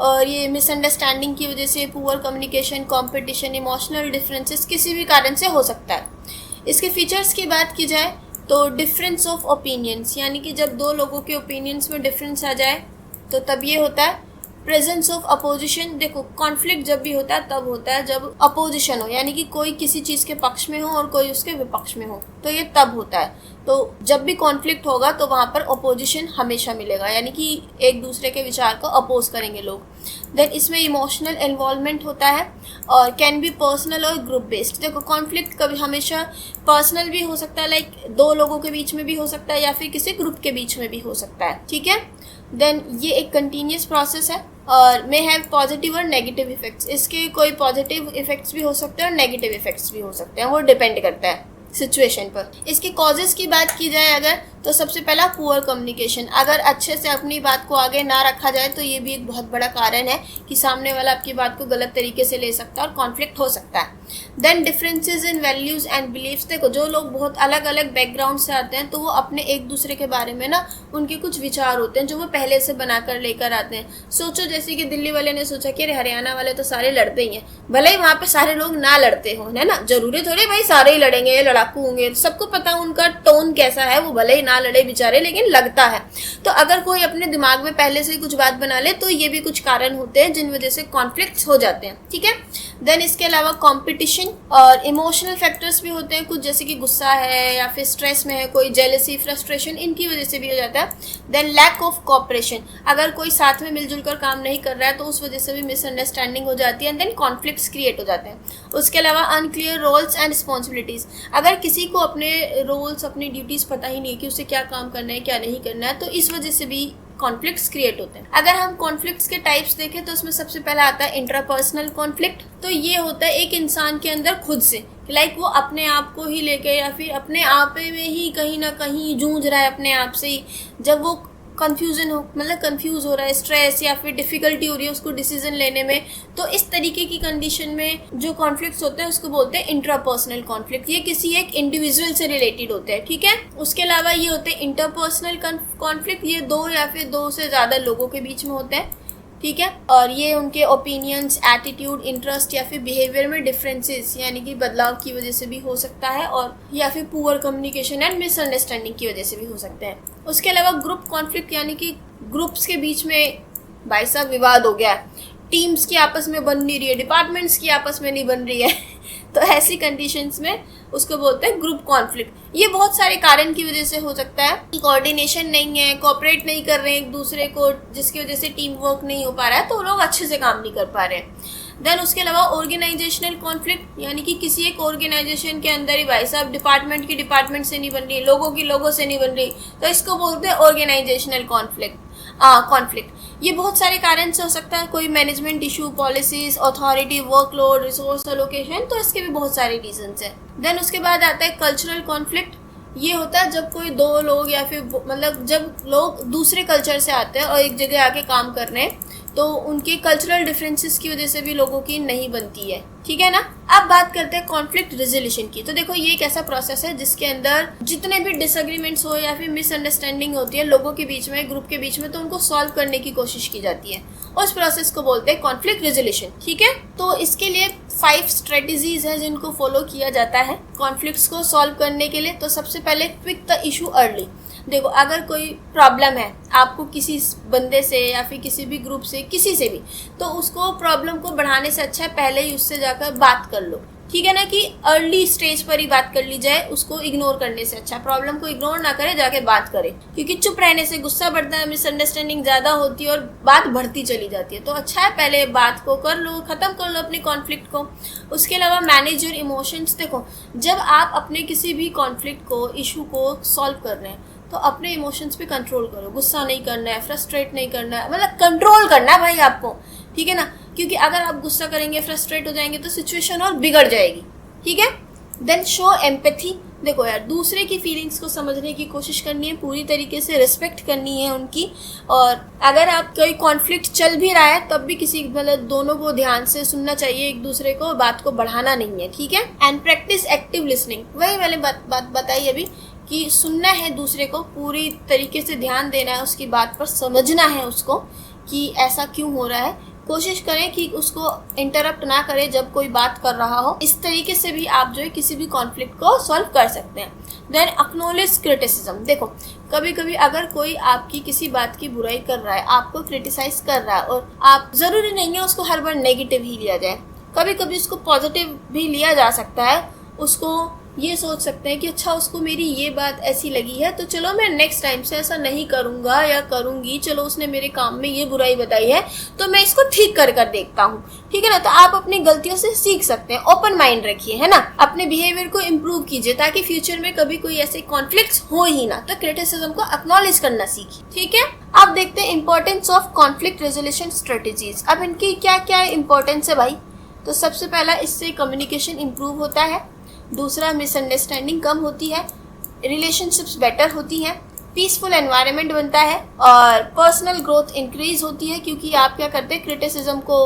और ये मिसअंडरस्टैंडिंग की वजह से, poor communication, competition, emotional differences किसी भी कारण से हो सकता है। इसके फीचर्स की बात की जाए तो डिफरेंस ऑफ ओपिनियंस, यानी कि जब 2 लोगों के ओपिनियंस में डिफरेंस आ जाए तो तब ये होता है। प्रेजेंस ऑफ अपोजिशन, देखो कॉन्फ्लिक्ट जब भी होता है तब होता है जब अपोजिशन हो, यानी कि कोई किसी चीज़ के पक्ष में हो और कोई उसके विपक्ष में हो, तो ये तब होता है। तो जब भी कॉन्फ्लिक्ट होगा तो वहाँ पर अपोजिशन हमेशा मिलेगा, यानी कि एक दूसरे के विचार को अपोज करेंगे लोग। देन इसमें इमोशनल इन्वॉल्वमेंट होता है और कैन बी पर्सनल और ग्रुप बेस्ड। देखो कॉन्फ्लिक्ट कभी हमेशा पर्सनल भी हो सकता है, लाइक 2 लोगों के बीच में भी हो सकता है या फिर किसी ग्रुप के बीच में भी हो सकता है, ठीक है। देन ये एक कंटिन्यूस प्रोसेस है और मे हैव पॉजिटिव और नेगेटिव इफेक्ट्स। इसके कोई पॉजिटिव इफेक्ट्स भी हो सकते हैं और नेगेटिव इफेक्ट्स भी हो सकते हैं, वो डिपेंड करता है सिचुएशन पर। इसके कॉजेज़ की बात की जाए अगर, तो सबसे पहला पुअर कम्युनिकेशन, अगर अच्छे से अपनी बात को आगे ना रखा जाए तो ये भी एक बहुत बड़ा कारण है कि सामने वाला आपकी बात को गलत तरीके से ले सकता है और कॉन्फ्लिक्ट हो सकता है। Then differences in values and beliefs, देखो जो लोग बहुत अलग अलग बैकग्राउंड से आते हैं तो वो अपने एक दूसरे के बारे में ना उनके कुछ विचार होते हैं जो वो पहले से बनाकर लेकर आते हैं। सोचो जैसे कि दिल्ली वाले ने सोचा कि अरे हरियाणा वाले तो सारे लड़ते ही हैं, भले ही वहाँ पे सारे लोग ना लड़ते हो, है ना, जरूरी थोड़ी भाई सारे ही लड़ेंगे, लड़ाकू होंगे, सबको पता उनका टोन कैसा है, वो भले ही ना लड़े बेचारे लेकिन लगता है। तो अगर कोई अपने दिमाग में पहले से ही कुछ बात बना ले तो ये भी कुछ कारण होते हैं जिन वजह से कॉन्फ्लिक्ट्स हो जाते हैं, ठीक है। देन इसके अलावा कंपटीशन और इमोशनल फैक्टर्स भी होते हैं कुछ, जैसे कि गुस्सा है या फिर स्ट्रेस में है कोई, जेलसी, फ्रस्ट्रेशन, इनकी वजह से भी हो जाता है। देन लैक ऑफ कोऑपरेशन, अगर कोई साथ में मिलजुल कर काम नहीं कर रहा है तो उस वजह से भी मिसअंडरस्टैंडिंग हो जाती है एंड देन कॉन्फ्लिक्ट्स क्रिएट हो जाते हैं। उसके अलावा अनक्लियर रोल्स एंड रिस्पॉन्सिबिलिटीज़, अगर किसी को अपने रोल्स अपनी ड्यूटीज़ पता ही नहीं है कि उसे क्या काम करना है क्या नहीं करना है, तो इस वजह से भी कॉन्फ्लिक्ट्स क्रिएट होते हैं। अगर हम कॉन्फ्लिक्ट्स के टाइप्स देखें तो उसमें सबसे पहला आता है इंट्रापर्सनल कॉन्फ्लिक्ट। तो ये होता है एक इंसान के अंदर खुद से, लाइक वो अपने आप को ही लेके या फिर अपने आप में ही कहीं ना कहीं जूझ रहा है अपने आप से ही, जब वो कंफ्यूजन हो, मतलब कंफ्यूज हो रहा है, स्ट्रेस या फिर डिफिकल्टी हो रही है उसको डिसीजन लेने में, तो इस तरीके की कंडीशन में जो कॉन्फ्लिक्ट्स होते हैं उसको बोलते हैं इंट्रापर्सनल कॉन्फ्लिक्ट। ये किसी एक इंडिविजुअल से रिलेटेड होते हैं, ठीक है। उसके अलावा ये होते हैं इंटरपर्सनल कॉन्फ्लिक्ट, ये दो या फिर दो से ज़्यादा लोगों के बीच में होते हैं, ठीक है। और ये उनके ओपिनियंस, एटीट्यूड, इंटरेस्ट या फिर बिहेवियर में डिफरेंसेस यानी कि बदलाव की वजह से भी हो सकता है, और या फिर पुअर कम्युनिकेशन एंड मिसअंडरस्टैंडिंग की वजह से भी हो सकते हैं। उसके अलावा ग्रुप कॉन्फ्लिक्ट, यानी कि ग्रुप्स के बीच में भाई साहब विवाद हो गया, टीम्स की आपस में बन नहीं रही है, डिपार्टमेंट्स की आपस में नहीं बन रही है तो ऐसी कंडीशंस में उसको बोलते हैं ग्रुप कॉन्फ्लिक्ट। ये बहुत सारे कारण की वजह से हो सकता है कि कोऑर्डिनेशन नहीं है, कोऑपरेट नहीं कर रहे हैं एक दूसरे को, जिसकी वजह से टीम वर्क नहीं हो पा रहा है, तो लोग अच्छे से काम नहीं कर पा रहे हैं। देन उसके अलावा ऑर्गेनाइजेशनल कॉन्फ्लिक्ट, यानी कि किसी एक ऑर्गेनाइजेशन के अंदर ही भाई साहब डिपार्टमेंट की डिपार्टमेंट से नहीं बन रही, लोगों की लोगों से नहीं बन रही, तो इसको बोलते हैं ऑर्गेनाइजेशनल कॉन्फ्लिक्ट। ये बहुत सारे कारण से हो सकता है, कोई management issue, policies, authority, workload, resource allocation, तो इसके भी बहुत सारे रीजंस हैं। देन उसके बाद आता है कल्चरल कॉन्फ्लिक्ट। ये होता है जब कोई दो लोग या फिर मतलब जब लोग दूसरे कल्चर से आते हैं और एक जगह आके काम कर रहे हैं तो उनके कल्चरल डिफरेंसेस की वजह से भी लोगों की नहीं बनती है, ठीक है ना। अब बात करते हैं कॉन्फ्लिक्ट रेजोल्यूशन की। तो देखो ये एक ऐसा प्रोसेस है जिसके अंदर जितने भी डिसएग्रीमेंट्स हो या फिर मिसअंडरस्टैंडिंग होती है लोगों के बीच में, ग्रुप के बीच में, तो उनको सॉल्व करने की कोशिश की जाती है। उस प्रोसेस को बोलते हैं कॉन्फ्लिक्ट रेजोल्यूशन, ठीक है। तो इसके लिए 5 स्ट्रेटजीज है जिनको फॉलो किया जाता है कॉन्फ्लिक्ट्स को सॉल्व करने के लिए। तो सबसे पहले क्विक द इशू अर्ली। देखो अगर कोई प्रॉब्लम है आपको किसी बंदे से या फिर किसी भी ग्रुप से, किसी से भी, तो उसको प्रॉब्लम को बढ़ाने से अच्छा है पहले ही उससे जाकर बात कर लो, ठीक है ना, कि अर्ली स्टेज पर ही बात कर ली जाए। उसको इग्नोर करने से अच्छा प्रॉब्लम को इग्नोर ना करे, जाके बात करे, क्योंकि चुप रहने से गुस्सा बढ़ता है, मिसअंडरस्टैंडिंग ज़्यादा होती है और बात बढ़ती चली जाती है। तो अच्छा है पहले बात को कर लो, ख़त्म कर लो अपनी कॉन्फ्लिक्ट को। उसके अलावा मैनेज योर इमोशंस। देखो जब आप अपने किसी भी कॉन्फ्लिक्ट को, इशू को सॉल्व कर रहे हैं तो अपने इमोशंस पे कंट्रोल करो। गुस्सा नहीं करना है, फ्रस्ट्रेट नहीं करना है, मतलब कंट्रोल करना है भाई आपको, ठीक है ना, क्योंकि अगर आप गुस्सा करेंगे, फ्रस्ट्रेट हो जाएंगे तो सिचुएशन और बिगड़ जाएगी, ठीक है। Then show empathy. देखो यार दूसरे की फीलिंग्स को समझने की कोशिश करनी है, पूरी तरीके से रिस्पेक्ट करनी है उनकी। और अगर आप कोई कॉन्फ्लिक्ट चल भी रहा है तब भी किसी मतलब दोनों को ध्यान से सुनना चाहिए एक दूसरे को, बात को बढ़ाना नहीं है, ठीक है। And practice active listening. वही मैंने बात बताई अभी कि सुनना है दूसरे को, पूरी तरीके से ध्यान देना है उसकी बात पर, समझना है उसको कि ऐसा क्यों हो रहा है। कोशिश करें कि उसको इंटरप्ट ना करें जब कोई बात कर रहा हो। इस तरीके से भी आप जो है किसी भी कॉन्फ्लिक्ट को सॉल्व कर सकते हैं। Then acknowledge criticism. देखो कभी कभी अगर कोई आपकी किसी बात की बुराई कर रहा है, आपको क्रिटिसाइज कर रहा है, और आप ज़रूरी नहीं है उसको हर बार नेगेटिव ही लिया जाए, कभी कभी उसको पॉजिटिव भी लिया जा सकता है। उसको ये सोच सकते हैं कि अच्छा उसको मेरी ये बात ऐसी लगी है तो चलो मैं नेक्स्ट टाइम से ऐसा नहीं करूँगा या करूँगी, चलो उसने मेरे काम में ये बुराई बताई है तो मैं इसको ठीक कर देखता हूँ, ठीक है ना। तो आप अपनी गलतियों से सीख सकते हैं, ओपन माइंड रखिए, है ना, अपने बिहेवियर को इम्प्रूव कीजिए ताकि फ्यूचर में कभी कोई ऐसे कॉन्फ्लिक्ट्स हो ही ना। तो क्रिटिसिज्म को एक्नॉलेज करना सीखिए, ठीक है। अब देखते हैं importance of conflict resolution strategies. अब इनकी क्या क्या इंपॉर्टेंस है भाई। तो सबसे पहला, इससे कम्युनिकेशन इम्प्रूव होता है। दूसरा, मिसअंडरस्टैंडिंग कम होती है, रिलेशनशिप्स बेटर होती हैं। पीसफुल एनवायरनमेंट बनता है और पर्सनल ग्रोथ इंक्रीज होती है, क्योंकि आप क्या करते हैं, क्रिटिसिज्म को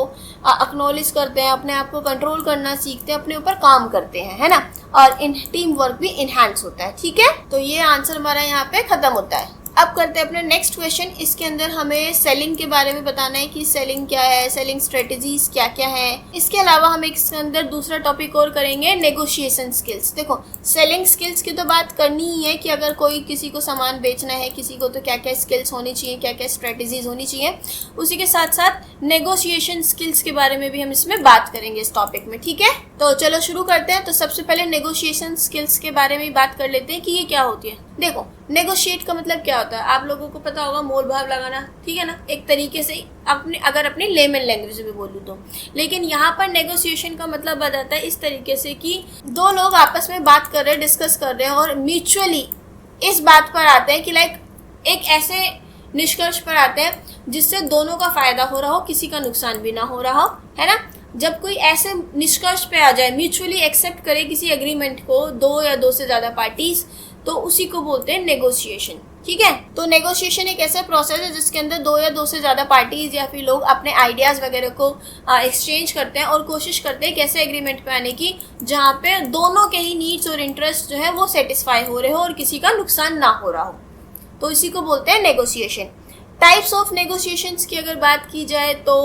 एक्नॉलेज करते हैं, अपने आप को कंट्रोल करना सीखते हैं, अपने ऊपर काम करते हैं, है ना। और इन टीम वर्क भी इन्हांस होता है। ठीक है, तो ये आंसर हमारा यहाँ पे खत्म होता है। अब करते हैं अपने नेक्स्ट क्वेश्चन। इसके अंदर हमें सेलिंग के बारे में बताना है कि सेलिंग क्या है, सेलिंग स्ट्रेटजीज क्या क्या है। इसके अलावा हम इसके अंदर दूसरा टॉपिक और करेंगे, नेगोशिएशन स्किल्स। देखो, सेलिंग स्किल्स की तो बात करनी ही है कि अगर कोई किसी को सामान बेचना है किसी को, तो क्या क्या स्किल्स होनी चाहिए, क्या क्या स्ट्रेटजीज होनी चाहिए। उसी के साथ साथ नेगोशिएशन स्किल्स के बारे में भी हम इसमें बात करेंगे इस टॉपिक में। ठीक है, तो चलो शुरू करते हैं। तो सबसे पहले नेगोशिएशन स्किल्स के बारे में बात कर लेते हैं कि ये क्या होती है। देखो, नेगोशिएट का मतलब क्या होता है, आप लोगों को पता होगा, मोल भाव लगाना। ठीक है ना, एक तरीके से अगर अपनी लेमन लैंग्वेज में बोलूँ तो। लेकिन यहाँ पर नेगोशिएशन का मतलब बताता है इस तरीके से कि दो लोग आपस में बात कर रहे हैं, डिस्कस कर रहे हैं और म्यूचुअली इस बात पर आते हैं कि एक ऐसे निष्कर्ष पर आते हैं जिससे दोनों का फायदा हो रहा हो, किसी का नुकसान भी ना हो रहा हो, है ना। जब कोई ऐसे निष्कर्ष पे आ जाए, म्यूचुअली एक्सेप्ट करे किसी एग्रीमेंट को, दो या दो से ज़्यादा पार्टीज, तो उसी को बोलते हैं नेगोशिएशन। ठीक है, तो नेगोशिएशन एक ऐसा प्रोसेस है जिसके अंदर दो या दो से ज़्यादा पार्टीज या फिर लोग अपने आइडियाज़ वगैरह को एक्सचेंज करते हैं और कोशिश करते हैं कैसे एग्रीमेंट पे आने की जहाँ पे दोनों के ही नीड्स और इंटरेस्ट जो है वो सेटिस्फाई हो रहे हो और किसी का नुकसान ना हो रहा हो, तो इसी को बोलते हैं नेगोशिएशन। टाइप्स ऑफ नेगोशिएशंस की अगर बात की जाए तो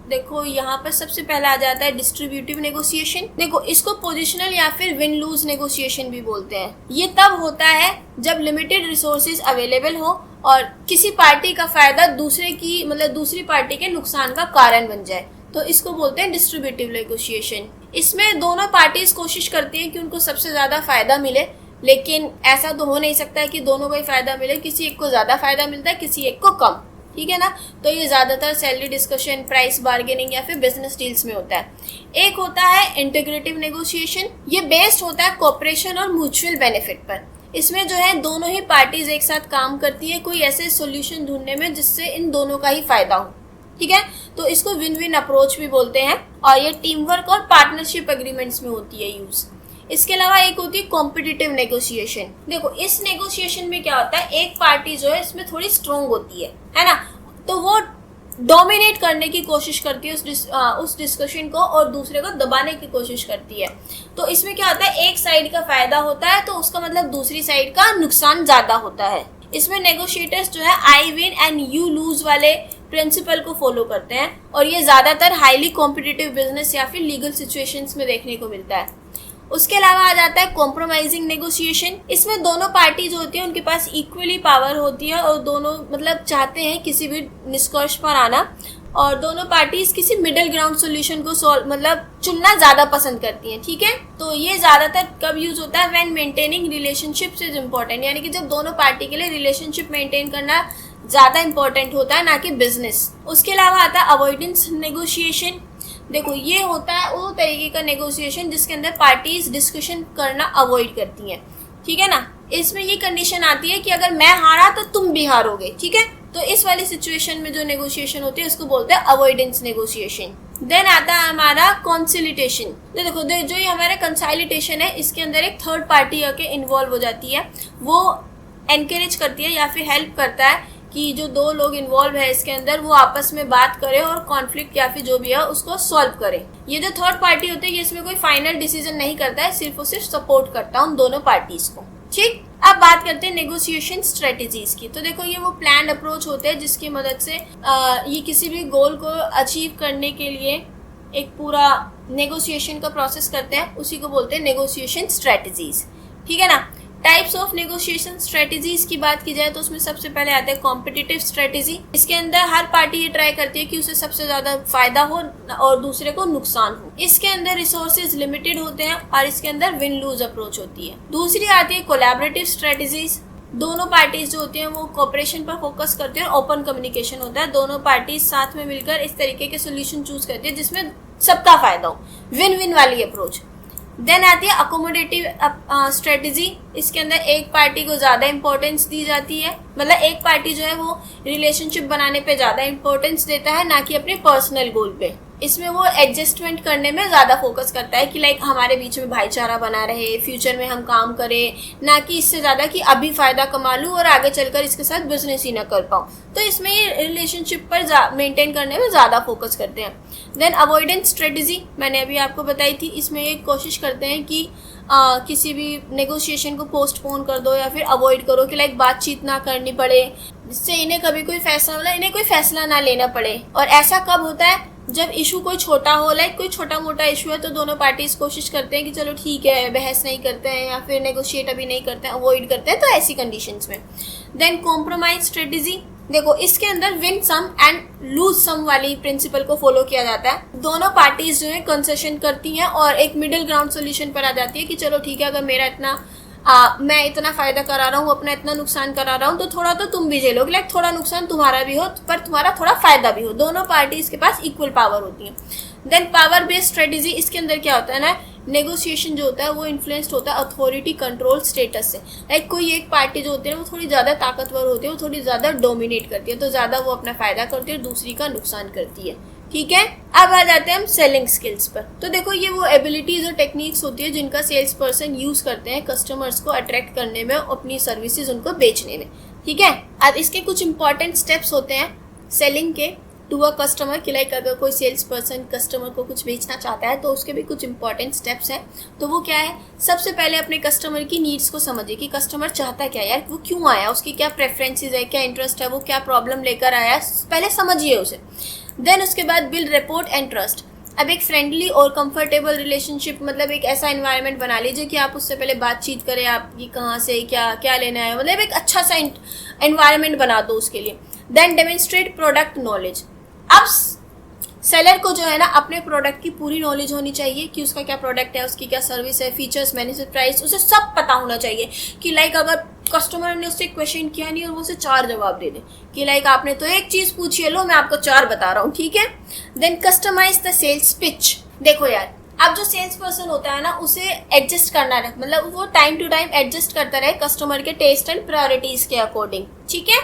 देखो, यहाँ पर सबसे पहला आ जाता है डिस्ट्रीब्यूटिव नेगोशिएशन। देखो, इसको पोजिशनल या फिर विन लूज नेगोशिएशन भी बोलते हैं। ये तब होता है जब लिमिटेड रिसोर्सेज अवेलेबल हो और किसी पार्टी का फायदा दूसरी पार्टी के नुकसान का कारण बन जाए, तो इसको बोलते हैं डिस्ट्रीब्यूटिव नेगोशिएशन। इसमें दोनों पार्टीज कोशिश करती हैं कि उनको सबसे ज़्यादा फायदा मिले, लेकिन ऐसा तो हो नहीं सकता है कि दोनों को ही फायदा मिले, किसी एक को ज़्यादा फायदा मिलता है, किसी एक को कम। ठीक है ना, तो ये ज़्यादातर सैलरी डिस्कशन, प्राइस बार्गेनिंग या फिर बिजनेस डील्स में होता है। एक होता है इंटीग्रेटिव नेगोशिएशन। ये बेस्ड होता है कोऑपरेशन और म्यूचुअल बेनिफिट पर। इसमें जो है दोनों ही पार्टीज एक साथ काम करती है कोई ऐसे सॉल्यूशन ढूंढने में जिससे इन दोनों का ही फायदा हो। ठीक है, तो इसको विन विन अप्रोच भी बोलते हैं और ये टीम वर्क और पार्टनरशिप एग्रीमेंट्स में होती है यूज़। इसके अलावा एक होती है कॉम्पिटिटिव नेगोशिएशन। देखो, इस नेगोशिएशन में क्या होता है, एक पार्टी जो है इसमें थोड़ी स्ट्रॉन्ग होती है ना, तो वो डोमिनेट करने की कोशिश करती है उस डिस्कशन को और दूसरे को दबाने की कोशिश करती है। तो इसमें क्या होता है, एक साइड का फायदा होता है तो उसका मतलब दूसरी साइड का नुकसान ज़्यादा होता है। इसमें नेगोशिएटर्स जो है I win and you lose वाले प्रिंसिपल को फॉलो करते हैं और ये ज़्यादातर हाईली कॉम्पिटिटिव बिजनेस या फिर लीगल सिचुएशंस में देखने को मिलता है। उसके अलावा आ जाता है कॉम्प्रोमाइजिंग नेगोशिएशन। इसमें दोनों पार्टीज होती हैं, उनके पास इक्वली पावर होती है और दोनों चाहते हैं किसी भी निष्कर्ष पर आना और दोनों पार्टीज किसी मिडिल ग्राउंड सॉल्यूशन को चुनना ज़्यादा पसंद करती हैं। ठीक है, तो ये ज़्यादातर कब यूज होता है, when maintaining relationships is important, यानी कि जब दोनों पार्टी के लिए रिलेशनशिप मेंटेन करना ज़्यादा इंपॉर्टेंट होता है, ना कि बिजनेस। उसके अलावा आता है अवॉइडेंस नेगोशिएशन। देखो, ये होता है वो तरीके का नेगोशिएशन जिसके अंदर पार्टीज डिस्कशन करना अवॉइड करती हैं। ठीक है ना, इसमें ये कंडीशन आती है कि अगर मैं हारा तो तुम भी हारोगे। ठीक है, तो इस वाली सिचुएशन में जो नेगोशिएशन होती है उसको बोलते हैं अवॉइडेंस नेगोशिएशन। देन आता है हमारा कंसोलिडेशन। देखो, जो ये हमारा कंसोलिडेशन है इसके अंदर एक थर्ड पार्टी आके इन्वॉल्व हो जाती है, वो एनकरेज करती है या फिर हेल्प करता है कि जो दो लोग इन्वॉल्व है इसके अंदर वो आपस में बात करें और कॉन्फ्लिक्ट या फिर जो भी है उसको सॉल्व करें। ये जो थर्ड पार्टी होती है ये इसमें कोई फाइनल डिसीजन नहीं करता है, सिर्फ और सिर्फ सपोर्ट करता है उन दोनों पार्टीज को। ठीक, अब बात करते हैं नेगोशिएशन स्ट्रेटेजीज की। तो देखो, ये वो प्लान अप्रोच होते हैं जिसकी मदद से ये किसी भी गोल को अचीव करने के लिए एक पूरा नेगोशिएशन का प्रोसेस करते हैं, उसी को बोलते हैं नेगोशिएशन स्ट्रेटेजीज। ठीक है ना। टाइप्स ऑफ नेगोशिएशन स्ट्रेटेजीज की बात की जाए तो उसमें सबसे पहले आते हैं कॉम्पिटिटिव स्ट्रेटेजी। इसके अंदर हर पार्टी ये ट्राई करती है कि उसे सबसे ज़्यादा फायदा हो और दूसरे को नुकसान हो। इसके अंदर रिसोर्सेज लिमिटेड होते हैं और इसके अंदर विन लूज अप्रोच होती है। दूसरी आती है कोलैबोरेटिव स्ट्रेटेजीज। दोनों पार्टीज जो होती हैं वो कोऑपरेशन पर फोकस करती है और ओपन कम्युनिकेशन होता है। दोनों पार्टीज साथ में मिलकर इस तरीके के सोल्यूशन चूज करती है जिसमें सबका फायदा हो, विन विन वाली अप्रोच। देन आती है अकोमोडेटिव स्ट्रेटेजी। इसके अंदर एक पार्टी को ज़्यादा इंपॉर्टेंस दी जाती है, मतलब एक पार्टी जो है वो रिलेशनशिप बनाने पे ज़्यादा इंपॉर्टेंस देता है, ना कि अपने पर्सनल गोल पे। इसमें वो एडजस्टमेंट करने में ज़्यादा फोकस करता है कि लाइक हमारे बीच में भाईचारा बना रहे, फ्यूचर में हम काम करें, ना कि इससे ज़्यादा कि अभी फ़ायदा कमा लूँ और आगे चलकर इसके साथ बिजनेस ही ना कर पाऊँ। तो इसमें ये रिलेशनशिप पर मेंटेन करने में ज़्यादा फोकस करते हैं। देन अवॉइडेंस स्ट्रेटजी मैंने अभी आपको बताई थी, इसमें ये कोशिश करते हैं कि किसी भी नेगोशिएशन को पोस्टपोन कर दो या फिर अवॉइड करो कि लाइक बातचीत ना करनी पड़े, जिससे इन्हें कभी कोई फैसला मतलब इन्हें कोई फैसला ना लेना पड़े। और ऐसा कब होता है, जब इशू कोई छोटा हो, लाइक कोई छोटा मोटा इशू है तो दोनों पार्टीज कोशिश करते हैं कि चलो ठीक है, बहस नहीं करते हैं या फिर नेगोशिएट अभी नहीं करते हैं, अवॉइड करते हैं, तो ऐसी कंडीशंस में। देन कॉम्प्रोमाइज स्ट्रेटजी, देखो इसके अंदर win some and lose some वाली प्रिंसिपल को फॉलो किया जाता है। दोनों पार्टीज जो है कंसेशन करती हैं और एक मिडिल ग्राउंड सोल्यूशन पर आ जाती है कि चलो ठीक है, अगर मेरा इतना मैं इतना फ़ायदा करा रहा हूँ, अपना इतना नुकसान करा रहा हूँ, तो थोड़ा तो तुम भी झेलोगे, लाइक थोड़ा नुकसान तुम्हारा भी हो पर तुम्हारा थोड़ा फ़ायदा भी हो। दोनों पार्टीज के पास इक्वल पावर होती है। देन पावर बेस्ड स्ट्रेटजी, इसके अंदर क्या होता है ना, नेगोशिएशन जो होता है वो इन्फ्लुएंस्ड होता है अथॉरिटी कंट्रोल स्टेटस से। लाइक कोई एक पार्टी जो होती है वो थोड़ी ज़्यादा ताकतवर होती है, वो थोड़ी ज़्यादा डोमिनेट करती है, तो ज़्यादा वो अपना फ़ायदा करती है और दूसरी का नुकसान करती है। ठीक है, अब आ जाते हैं हम सेलिंग स्किल्स पर। तो देखो ये वो एबिलिटीज़ और टेक्निक्स होती है जिनका सेल्स पर्सन यूज़ करते हैं कस्टमर्स को अट्रैक्ट करने में, अपनी सर्विसेज उनको बेचने में। ठीक है, अब इसके कुछ इंपॉर्टेंट स्टेप्स होते हैं सेलिंग के टू अ कस्टमर कि लाइक अगर कोई सेल्स पर्सन कस्टमर को कुछ बेचना चाहता है तो उसके भी कुछ इंपॉर्टेंट स्टेप्स हैं। तो वो क्या है, सबसे पहले अपने कस्टमर की नीड्स को समझिए कि कस्टमर चाहता क्या है यार, वो क्यों आया, उसकी क्या प्रेफरेंसेस है, क्या इंटरेस्ट है, वो क्या प्रॉब्लम लेकर आया, पहले समझिए उसे। देन उसके बाद बिल्ड रिपोर्ट एंड ट्रस्ट। अब एक फ्रेंडली और कंफर्टेबल रिलेशनशिप, मतलब एक ऐसा एनवायरनमेंट बना लीजिए कि आप उससे पहले बातचीत करें, आप ये कहाँ से क्या क्या लेना है, मतलब एक अच्छा सा एनवायरनमेंट बना दो उसके लिए। Then demonstrate product knowledge. अब सेलर को जो है ना अपने प्रोडक्ट की पूरी नॉलेज होनी चाहिए कि उसका क्या प्रोडक्ट है, उसकी क्या सर्विस है, फीचर्स, बेनिफिट, प्राइस, उसे सब पता होना चाहिए कि लाइक अगर कस्टमर ने उससे क्वेश्चन किया नहीं और वो उसे 4 जवाब दे दे कि लाइक आपने तो एक चीज़ पूछी है, लो मैं आपको 4 बता रहा हूँ। ठीक है, then customize the sales pitch. देखो यार, अब जो सेल्स पर्सन होता है ना उसे एडजस्ट करना है, मतलब वो टाइम टू टाइम एडजस्ट करता रहे कस्टमर के टेस्ट एंड प्रायोरिटीज़ के अकॉर्डिंग। ठीक है,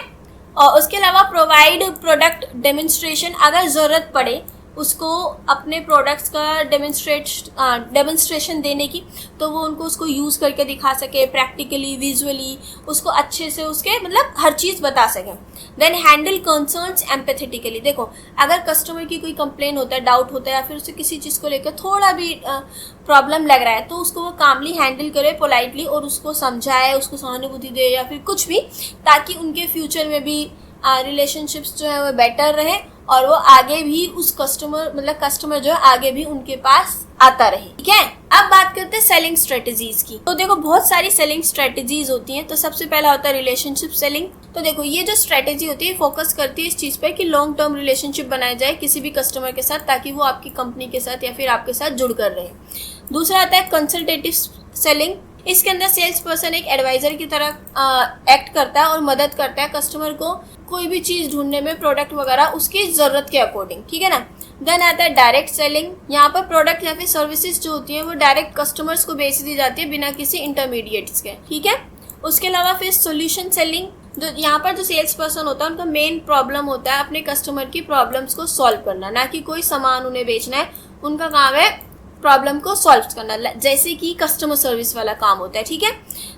और उसके अलावा प्रोवाइड प्रोडक्ट डेमोन्स्ट्रेशन, अगर ज़रूरत पड़े उसको अपने प्रोडक्ट्स का डेमोन्स्ट्रेशन देने की, तो वो उनको उसको यूज़ करके दिखा सके, प्रैक्टिकली, विजुअली, उसको अच्छे से उसके मतलब हर चीज़ बता सकें। Then handle concerns empathetically. देखो अगर कस्टमर की कोई कंप्लेन होता है, डाउट होता है या फिर उसे किसी चीज़ को लेकर थोड़ा भी प्रॉब्लम लग रहा है तो उसको वो कामली हैंडल करे, पोलाइटली, और उसको समझाए, उसको सहानुभूति दे या फिर कुछ भी, ताकि उनके फ्यूचर में भी रिलेशनशिप्स जो है वो बेटर रहे और वो आगे भी उस कस्टमर जो है आगे भी उनके पास आता रहे। ठीक है, अब बात करते हैं सेलिंग स्ट्रेटजीज की। तो देखो बहुत सारी सेलिंग स्ट्रेटजीज होती हैं। तो सबसे पहला होता है रिलेशनशिप सेलिंग। तो देखो ये जो स्ट्रेटजी होती है फोकस करती है इस चीज़ पे कि लॉन्ग टर्म रिलेशनशिप बनाया जाए किसी भी कस्टमर के साथ, ताकि वो आपकी कंपनी के साथ या फिर आपके साथ जुड़ कर रहे। दूसरा आता है कंसल्टेटिव सेलिंग। इसके अंदर सेल्स पर्सन एक एडवाइजर की तरह एक्ट करता है और मदद करता है कस्टमर को कोई भी चीज़ ढूंढने में, प्रोडक्ट वगैरह उसकी ज़रूरत के अकॉर्डिंग। ठीक है ना। देन आता है डायरेक्ट सेलिंग। यहाँ पर प्रोडक्ट या फिर सर्विसेज जो होती हैं वो डायरेक्ट कस्टमर्स को बेच दी जाती है बिना किसी इंटरमीडिएट्स के। ठीक है। उसके अलावा फिर सोल्यूशन सेलिंग, जो यहाँ पर जो सेल्स पर्सन होता है उनका मेन प्रॉब्लम होता है अपने कस्टमर की प्रॉब्लम्स को सॉल्व करना, ना कि कोई सामान उन्हें बेचना है। उनका काम है प्रॉब्लम को सॉल्व करना, जैसे कि कस्टमर सर्विस वाला काम होता है। ठीक है।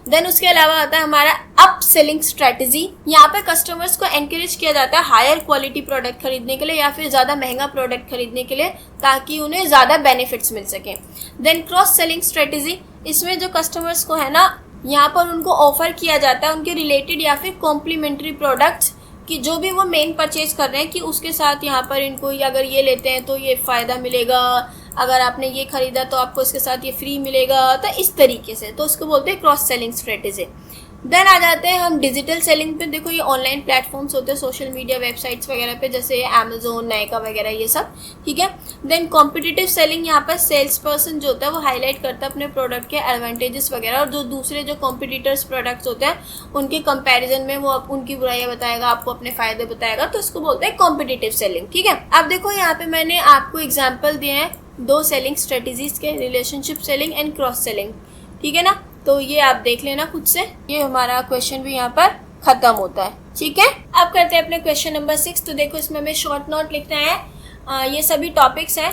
देन उसके अलावा आता है हमारा अप सेलिंग स्ट्रेटजी। यहाँ पे कस्टमर्स को एनकरेज किया जाता है हायर क्वालिटी प्रोडक्ट खरीदने के लिए या फिर ज़्यादा महंगा प्रोडक्ट खरीदने के लिए, ताकि उन्हें ज़्यादा बेनिफिट्स मिल सकें। देन क्रॉस सेलिंग स्ट्रेटजी, इसमें जो कस्टमर्स को है ना यहाँ पर उनको ऑफर किया जाता है उनके रिलेटेड या फिर कॉम्प्लीमेंट्री प्रोडक्ट्स कि जो भी वो मेन परचेज कर रहे हैं कि उसके साथ यहाँ पर इनको अगर ये लेते हैं तो ये फ़ायदा मिलेगा, अगर आपने ये ख़रीदा तो आपको इसके साथ ये फ्री मिलेगा, तो इस तरीके से। तो उसको बोलते हैं क्रॉस सेलिंग स्ट्रेटजी। देन आ जाते हैं हम डिजिटल सेलिंग पे। देखो ये ऑनलाइन प्लेटफॉर्म्स होते हैं सोशल मीडिया वेबसाइट्स वगैरह पे, जैसे अमेजोन, नायका वगैरह ये सब। ठीक है। देन कॉम्पिटिटिव सेलिंग, यहाँ पर सेल्स पर्सन जो होता है वो हाईलाइट करता है अपने प्रोडक्ट के एडवांटेजेस वगैरह, और जो दूसरे जो कॉम्पिटिटर्स प्रोडक्ट्स होते हैं उनके कंपैरिजन में वो उनकी बुराइयाँ बताएगा, आपको अपने फ़ायदे बताएगा, तो इसको बोलते हैं कॉम्पिटिटिव सेलिंग। ठीक है। अब देखो यहाँ पे मैंने आपको एग्जाम्पल दिए हैं 2 सेलिंग स्ट्रेटजीज के, relationship selling and cross selling. ठीक है ना। तो ये आप देख लेना खुद से। ये हमारा क्वेश्चन भी यहाँ पर खत्म होता है। ठीक है। अब करते हैं अपने क्वेश्चन नंबर 6। तो देखो इसमें हमें शॉर्ट नोट लिखना है ये सभी टॉपिक्स हैं।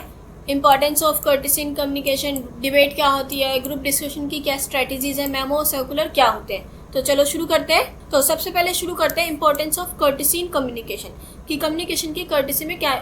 Importance of courtesy in communication, debate क्या होती है, ग्रुप डिस्कशन की क्या स्ट्रेटजीज है, मेमो सर्कुलर क्या होते हैं। तो चलो शुरू करते हैं। तो सबसे पहले शुरू करते हैं importance of courtesy in communication, कि कम्युनिकेशन की कर्टेसी में क्या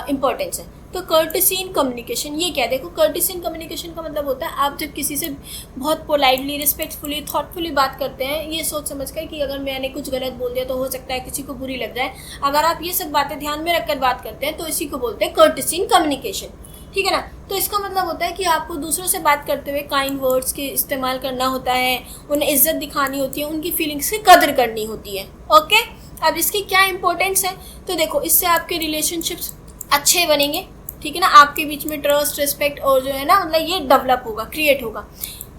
इंपॉर्टेंस है। तो कर्टेसी इन कम्युनिकेशन ये क्या है? देखो, कर्टेसी इन कम्युनिकेशन का मतलब होता है आप जब किसी से बहुत पोलाइटली, रिस्पेक्टफुली, थॉटफुली बात करते हैं, ये सोच समझ कर कि अगर मैंने कुछ गलत बोल दिया तो हो सकता है किसी को बुरी लग जाए, अगर आप ये सब बातें ध्यान में रखकर बात करते हैं तो इसी को बोलते हैं कर्टेसी इन कम्युनिकेशन, ठीक है ना। तो इसका मतलब होता है कि आपको दूसरों से बात करते हुए काइंड वर्ड्स के इस्तेमाल करना होता है, उन्हें इज्जत दिखानी होती है, उनकी फीलिंग्स की कदर करनी होती है। ओके, अब इसकी क्या इंपॉर्टेंस है? तो देखो, इससे आपके रिलेशनशिप्स अच्छे बनेंगे, ठीक है ना। आपके बीच में ट्रस्ट, रिस्पेक्ट और जो है ना, मतलब ये डेवलप होगा, क्रिएट होगा,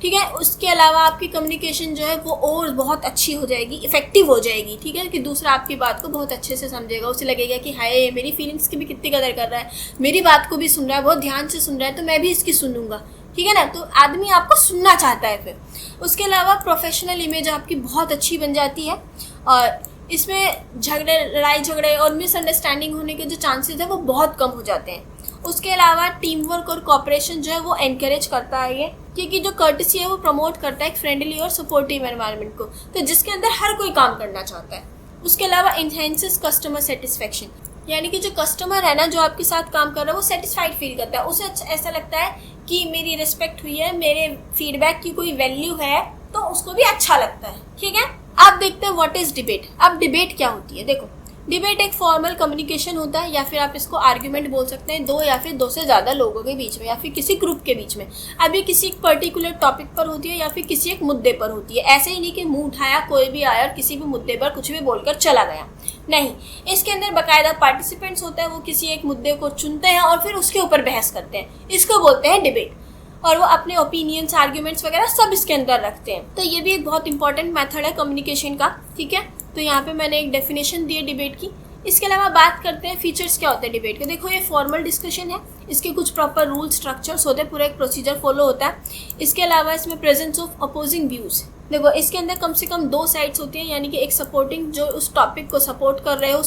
ठीक है। उसके अलावा आपकी कम्युनिकेशन जो है वो और बहुत अच्छी हो जाएगी, इफेक्टिव हो जाएगी, ठीक है, कि दूसरा आपकी बात को बहुत अच्छे से समझेगा। उसे लगेगा कि हाय, मेरी फीलिंग्स की भी कितनी कदर कर रहा है, मेरी बात को भी सुन रहा है, बहुत ध्यान से सुन रहा है, तो मैं भी इसकी सुनूंगा, ठीक है ना। तो आदमी आपको सुनना चाहता है फिर। उसके अलावा प्रोफेशनल इमेज आपकी बहुत अच्छी बन जाती है, और इसमें झगड़े, लड़ाई झगड़े और मिसअंडरस्टैंडिंग होने के जो चांसेस है वो बहुत कम हो जाते हैं। उसके अलावा टीम वर्क और कोऑपरेशन जो है वो एनकरेज करता है ये, क्योंकि जो कर्टेसी है वो प्रमोट करता है एक फ्रेंडली और सपोर्टिव एनवायरनमेंट को, तो जिसके अंदर हर कोई काम करना चाहता है। उसके अलावा इनहेंसेस कस्टमर सेटिस्फेक्शन, यानी कि जो कस्टमर है ना, जो आपके साथ काम कर रहा है, वो सेटिस्फाइड फील करता है, उसे ऐसा लगता है कि मेरी रिस्पेक्ट हुई है, मेरे फीडबैक की कोई वैल्यू है, तो उसको भी अच्छा लगता है, ठीक है। अब देखते हैं व्हाट इज डिबेट। अब डिबेट क्या होती है? देखो, डिबेट एक फॉर्मल कम्युनिकेशन होता है, या फिर आप इसको आर्ग्यूमेंट बोल सकते हैं, दो या फिर दो से ज़्यादा लोगों के बीच में, या फिर किसी ग्रुप के बीच में। अब ये किसी पर्टिकुलर टॉपिक पर होती है या फिर किसी एक मुद्दे पर होती है। ऐसे ही नहीं कि मुंह उठाया, कोई भी आया और किसी भी मुद्दे पर कुछ भी बोलकर चला गया, नहीं। इसके अंदर बाकायदा पार्टिसिपेंट्स होता है, वो किसी एक मुद्दे को चुनते हैं और फिर उसके ऊपर बहस करते हैं, इसको बोलते हैं डिबेट। और वो अपने ओपिनियंस, आर्ग्यूमेंट्स वगैरह सब इसके अंदर रखते हैं। तो ये भी एक बहुत इंपॉर्टेंट मेथड है कम्युनिकेशन का, ठीक है। तो यहाँ पे मैंने एक डेफिनेशन दी है डिबेट की। इसके अलावा बात करते हैं फीचर्स क्या होते हैं डिबेट के। देखो, ये फॉर्मल डिस्कशन है, इसके कुछ प्रॉपर रूल स्ट्रक्चर्स होते हैं, पूरा एक प्रोसीजर फॉलो होता है। इसके अलावा इसमें प्रेजेंस ऑफ अपोजिंग व्यूज़। देखो, इसके अंदर कम से कम दो साइड्स होती हैं, यानी कि एक सपोर्टिंग, जो उस टॉपिक को सपोर्ट कर रहे हो,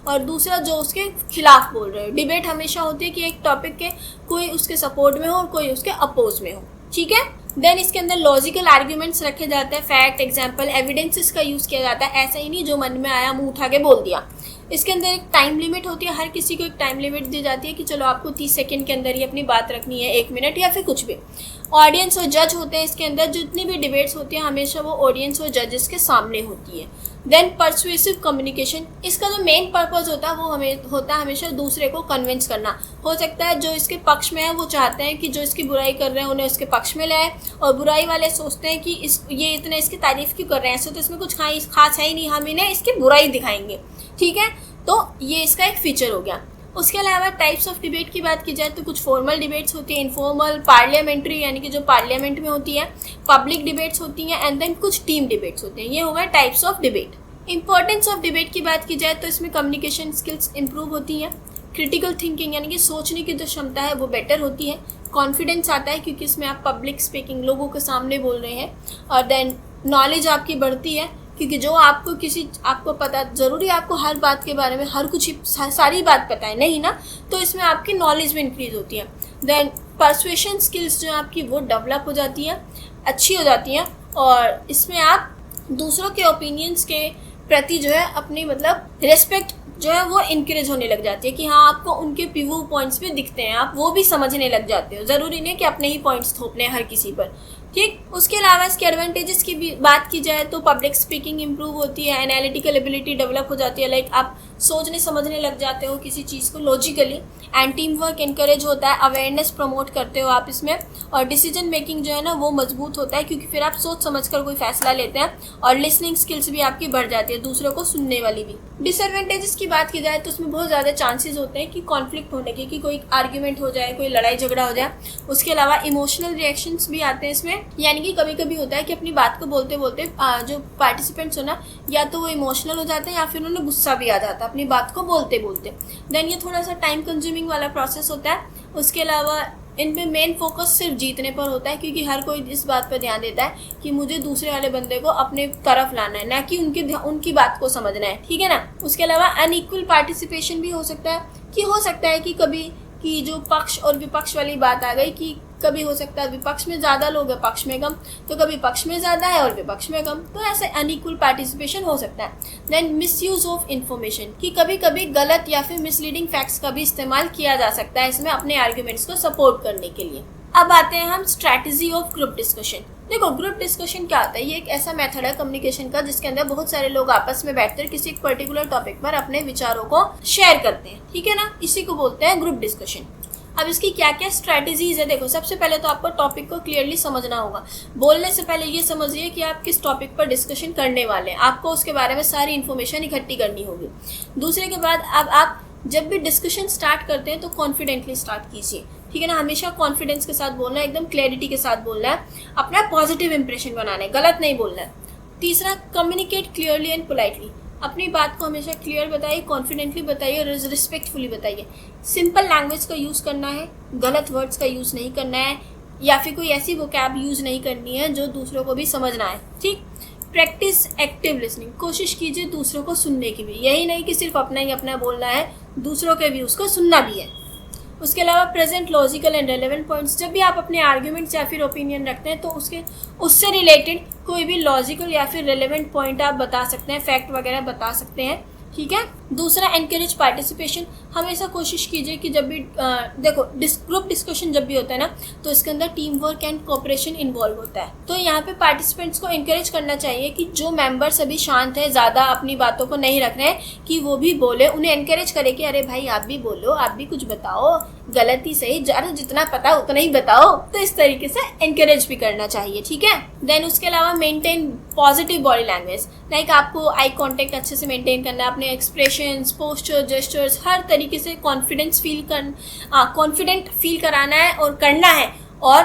और दूसरा जो उसके खिलाफ बोल रहे हो। डिबेट हमेशा होती है कि एक टॉपिक के कोई उसके सपोर्ट में हो और कोई उसके अपोज में हो, ठीक है। देन इसके अंदर लॉजिकल आर्ग्यूमेंट्स रखे जाते हैं, फैक्ट, एग्जाम्पल, एविडेंसेस का यूज़ किया जाता है। ऐसा ही नहीं जो मन में आया मुंह उठा के बोल दिया। इसके अंदर एक टाइम लिमिट होती है, हर किसी को एक टाइम लिमिट दी जाती है कि चलो आपको 30 सेकंड के अंदर ही अपनी बात रखनी है, 1 मिनट या फिर कुछ भी। ऑडियंस और जज होते हैं इसके अंदर, जितनी भी डिबेट्स होती हैं हमेशा वो ऑडियंस और जजेस के सामने होती है। देन परसुएसिव कम्युनिकेशन, इसका जो मेन पर्पस होता है वो होता है हमेशा दूसरे को कन्विंस करना। हो सकता है जो इसके पक्ष में है वो चाहते हैं कि जो इसकी बुराई कर रहे हैं उन्हें उसके पक्ष में लाए, और बुराई वाले सोचते हैं कि ये इतने इसकी तारीफ क्यों कर रहे हैं, ऐसे तो इसमें कुछ खास है ही नहीं, हम इन्हें इसकी बुराई दिखाएंगे, ठीक है। तो ये इसका एक फीचर हो गया। उसके अलावा टाइप्स ऑफ डिबेट की बात की जाए तो कुछ फॉर्मल डिबेट्स होती है, इनफॉर्मल, पार्लियामेंट्री यानी कि जो पार्लियामेंट में होती है, पब्लिक डिबेट्स होती हैं, एंड देन कुछ टीम डिबेट्स होते हैं। ये हो गए types of debate. Importance of debate की बात की जाए तो इसमें कम्युनिकेशन स्किल्स इंप्रूव होती हैं, क्रिटिकल थिंकिंग यानी कि सोचने की जो क्षमता है वो बेटर होती है, कॉन्फिडेंस आता है क्योंकि इसमें आप पब्लिक स्पीकिंग, लोगों के सामने बोल रहे हैं, और देन नॉलेज आपकी बढ़ती है क्योंकि जो आपको पता, ज़रूरी आपको हर बात के बारे में हर कुछ सारी बात पता है नहीं ना, तो इसमें आपकी नॉलेज भी इंक्रीज होती है। देन परसुएशन स्किल्स जो आपकी वो डेवलप हो जाती है, अच्छी हो जाती हैं, और इसमें आप दूसरों के ओपिनियंस के प्रति जो है अपनी मतलब रिस्पेक्ट जो है वो इंक्रीज होने लग जाती है कि हाँ, आपको उनके व्यू पॉइंट्स भी दिखते हैं, आप वो भी समझने लग जाते हो। ज़रूरी नहीं कि अपने ही पॉइंट्स थोपने हर किसी पर, ठीक। उसके अलावा इसके एडवांटेजेस की भी बात की जाए तो पब्लिक स्पीकिंग इंप्रूव होती है, एनालिटिकल एबिलिटी डेवलप हो जाती है, लाइक आप सोचने समझने लग जाते हो किसी चीज़ को logically, and team work encourage होता है, अवेयरनेस प्रमोट करते हो आप इसमें, और डिसीजन मेकिंग जो है ना वो मजबूत होता है क्योंकि फिर आप सोच समझ कर कोई फैसला लेते हैं, और लिसनिंग स्किल्स भी आपकी बढ़ जाती है, दूसरों को सुनने वाली भी। डिसएडवांटेजेस की बात की जाए तो उसमें बहुत ज़्यादा चांसेस होते हैं कि कॉन्फ्लिक्ट होने के, कि कोई आर्ग्यूमेंट हो जाए, कोई लड़ाई झगड़ा हो जाए। उसके अलावा इमोशनल रिएक्शंस भी आते हैं इसमें, यानी कि कभी कभी होता है कि अपनी बात को बोलते बोलते जो पार्टिसिपेंट्स हो ना, या तो वो इमोशनल हो जाते हैं या फिर उन्हें गुस्सा भी आ जाता है अपनी बात को बोलते बोलते। देन ये थोड़ा सा टाइम कंज्यूमिंग वाला प्रोसेस होता है। उसके अलावा इनमें मेन फोकस सिर्फ जीतने पर होता है क्योंकि हर कोई इस बात पर ध्यान देता है कि मुझे दूसरे वाले बंदे को अपने तरफ लाना है, ना कि उनकी बात को समझना है, ठीक है ना। उसके अलावा अनइक्वल पार्टिसिपेशन भी हो सकता है कि हो सकता है कि कभी कि जो पक्ष और विपक्ष वाली बात आ गई कि कभी हो सकता है विपक्ष में ज़्यादा लोग हैं पक्ष में कम, तो कभी पक्ष में ज़्यादा है और विपक्ष में कम, तो ऐसे अनइक्वल पार्टिसिपेशन हो सकता है। देन मिसयूज ऑफ इंफॉर्मेशन, कि कभी कभी गलत या फिर मिसलीडिंग फैक्ट्स का भी इस्तेमाल किया जा सकता है इसमें अपने आर्ग्यूमेंट्स को सपोर्ट करने के लिए। अब आते हैं हम स्ट्रैटेजी ऑफ ग्रुप डिस्कशन। देखो ग्रुप डिस्कशन क्या होता है, ये एक ऐसा मेथड है कम्युनिकेशन का जिसके अंदर बहुत सारे लोग आपस में बैठकर किसी एक पर्टिकुलर टॉपिक पर अपने विचारों को शेयर करते हैं, ठीक है ना, इसी को बोलते हैं ग्रुप डिस्कशन। अब इसकी क्या क्या स्ट्रैटेजीज है, देखो सबसे पहले तो आपको टॉपिक को क्लियरली समझना होगा। बोलने से पहले ये समझिए कि आप किस टॉपिक पर डिस्कशन करने वाले हैं, आपको उसके बारे में सारी इन्फॉर्मेशन इकट्ठी करनी होगी। दूसरे के बाद अब आप जब भी डिस्कशन स्टार्ट करते हैं तो कॉन्फिडेंटली स्टार्ट कीजिए, ठीक है ना, हमेशा कॉन्फिडेंस के साथ बोलना है, एकदम क्लैरिटी के साथ बोलना है, अपना पॉजिटिव इंप्रेशन बनाना है, गलत नहीं बोलना है। तीसरा, कम्युनिकेट क्लियरली एंड पोलाइटली, अपनी बात को हमेशा क्लियर बताइए, कॉन्फिडेंटली बताइए और रिस्पेक्टफुली बताइए। सिंपल लैंग्वेज का यूज़ करना है, गलत वर्ड्स का यूज़ नहीं करना है, या फिर कोई ऐसी वोकैब यूज़ नहीं करनी है जो दूसरों को भी समझना है, ठीक। प्रैक्टिस एक्टिव लिसनिंग, कोशिश कीजिए दूसरों को सुनने की भी, यही नहीं कि सिर्फ अपना ही अपना बोलना है, दूसरों के व्यूज़ को सुनना भी है। उसके अलावा present logical and relevant points, जब भी आप अपने आर्ग्यूमेंट्स या फिर ओपिनियन रखते हैं तो उससे रिलेटेड कोई भी लॉजिकल या फिर रेलेवेंट पॉइंट आप बता सकते हैं, फैक्ट वगैरह बता सकते हैं, ठीक है। दूसरा, एनकरेज पार्टिसिपेशन, हमेशा कोशिश कीजिए कि जब भी देखो ग्रुप डिस्कशन जब भी होता है ना तो इसके अंदर team work and cooperation involve होता है, तो यहाँ पे पार्टिसिपेंट्स को एनकरेज करना चाहिए कि जो मेंबर्स अभी शांत है, ज़्यादा अपनी बातों को नहीं रख रहे हैं, कि वो भी बोले, उन्हें एनकरेज करे कि अरे भाई आप भी बोलो, आप भी कुछ बताओ, गलती सही, जितना पता उतना ही बताओ, तो इस तरीके से एनकरेज भी करना चाहिए, ठीक है। देन उसके अलावा maintain positive body language, like आपको आई कांटेक्ट अच्छे से मेंटेन करना है, अपने एक्सप्रेशंस, पोस्चर, जेस्चर्स, हर तरीके से कॉन्फिडेंट फील कराना है और करना है, और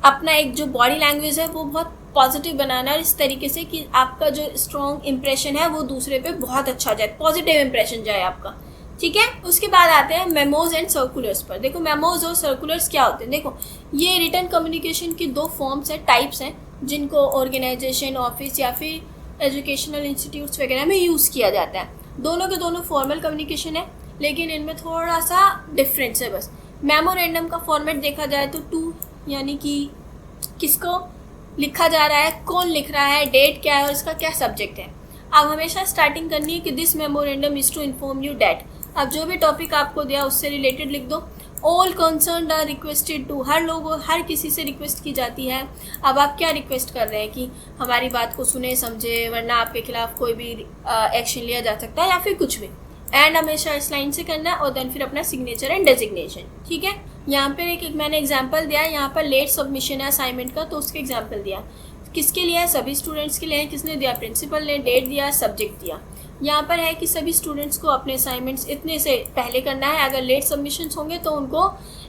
अपना एक जो बॉडी लैंग्वेज है वो बहुत पॉजिटिव बनाना है इस तरीके से कि आपका जो स्ट्रॉन्ग इंप्रेशन है वो दूसरे पे बहुत अच्छा जाए, पॉजिटिव इंप्रेशन जाए आपका, ठीक है। उसके बाद आते हैं मेमोज एंड सर्कुलर्स पर। देखो मेमोज और सर्कुलर्स क्या होते हैं, देखो ये रिटन कम्युनिकेशन की दो फॉर्म्स हैं, टाइप्स हैं, जिनको ऑर्गेनाइजेशन, ऑफिस या फिर एजुकेशनल इंस्टीट्यूट्स वगैरह में यूज़ किया जाता है। दोनों के दोनों फॉर्मल कम्युनिकेशन है, लेकिन इनमें थोड़ा सा डिफरेंस है बस। मेमोरेंडम का फॉर्मेट देखा जाए तो टू, यानी कि किसको लिखा जा रहा है, कौन लिख रहा है, डेट क्या है और इसका क्या सब्जेक्ट है। अब हमेशा स्टार्टिंग करनी है कि this memorandum is to inform you that, अब जो भी टॉपिक आपको दिया उससे रिलेटेड लिख दो। All concerned are requested to, हर किसी से रिक्वेस्ट की जाती है। अब आप क्या रिक्वेस्ट कर रहे हैं कि हमारी बात को सुने समझे, वरना आपके खिलाफ कोई भी एक्शन लिया जा सकता है या फिर कुछ भी। एंड हमेशा इस लाइन से करना है और देन फिर अपना सिग्नेचर एंड डेजिग्नेशन, ठीक है। यहाँ पर एक मैंने एग्जाम्पल दिया, यहाँ पर लेट सबमिशन है असाइनमेंट का, तो उसके एग्जाम्पल दिया, किसके लिए है, सभी स्टूडेंट्स के लिए है, किसने दिया, प्रिंसिपल ने, डेट दिया, सब्जेक्ट दिया। यहाँ पर है कि सभी स्टूडेंट्स को अपने असाइनमेंट्स इतने से पहले करना है, अगर लेट सबमिशंस होंगे तो उनको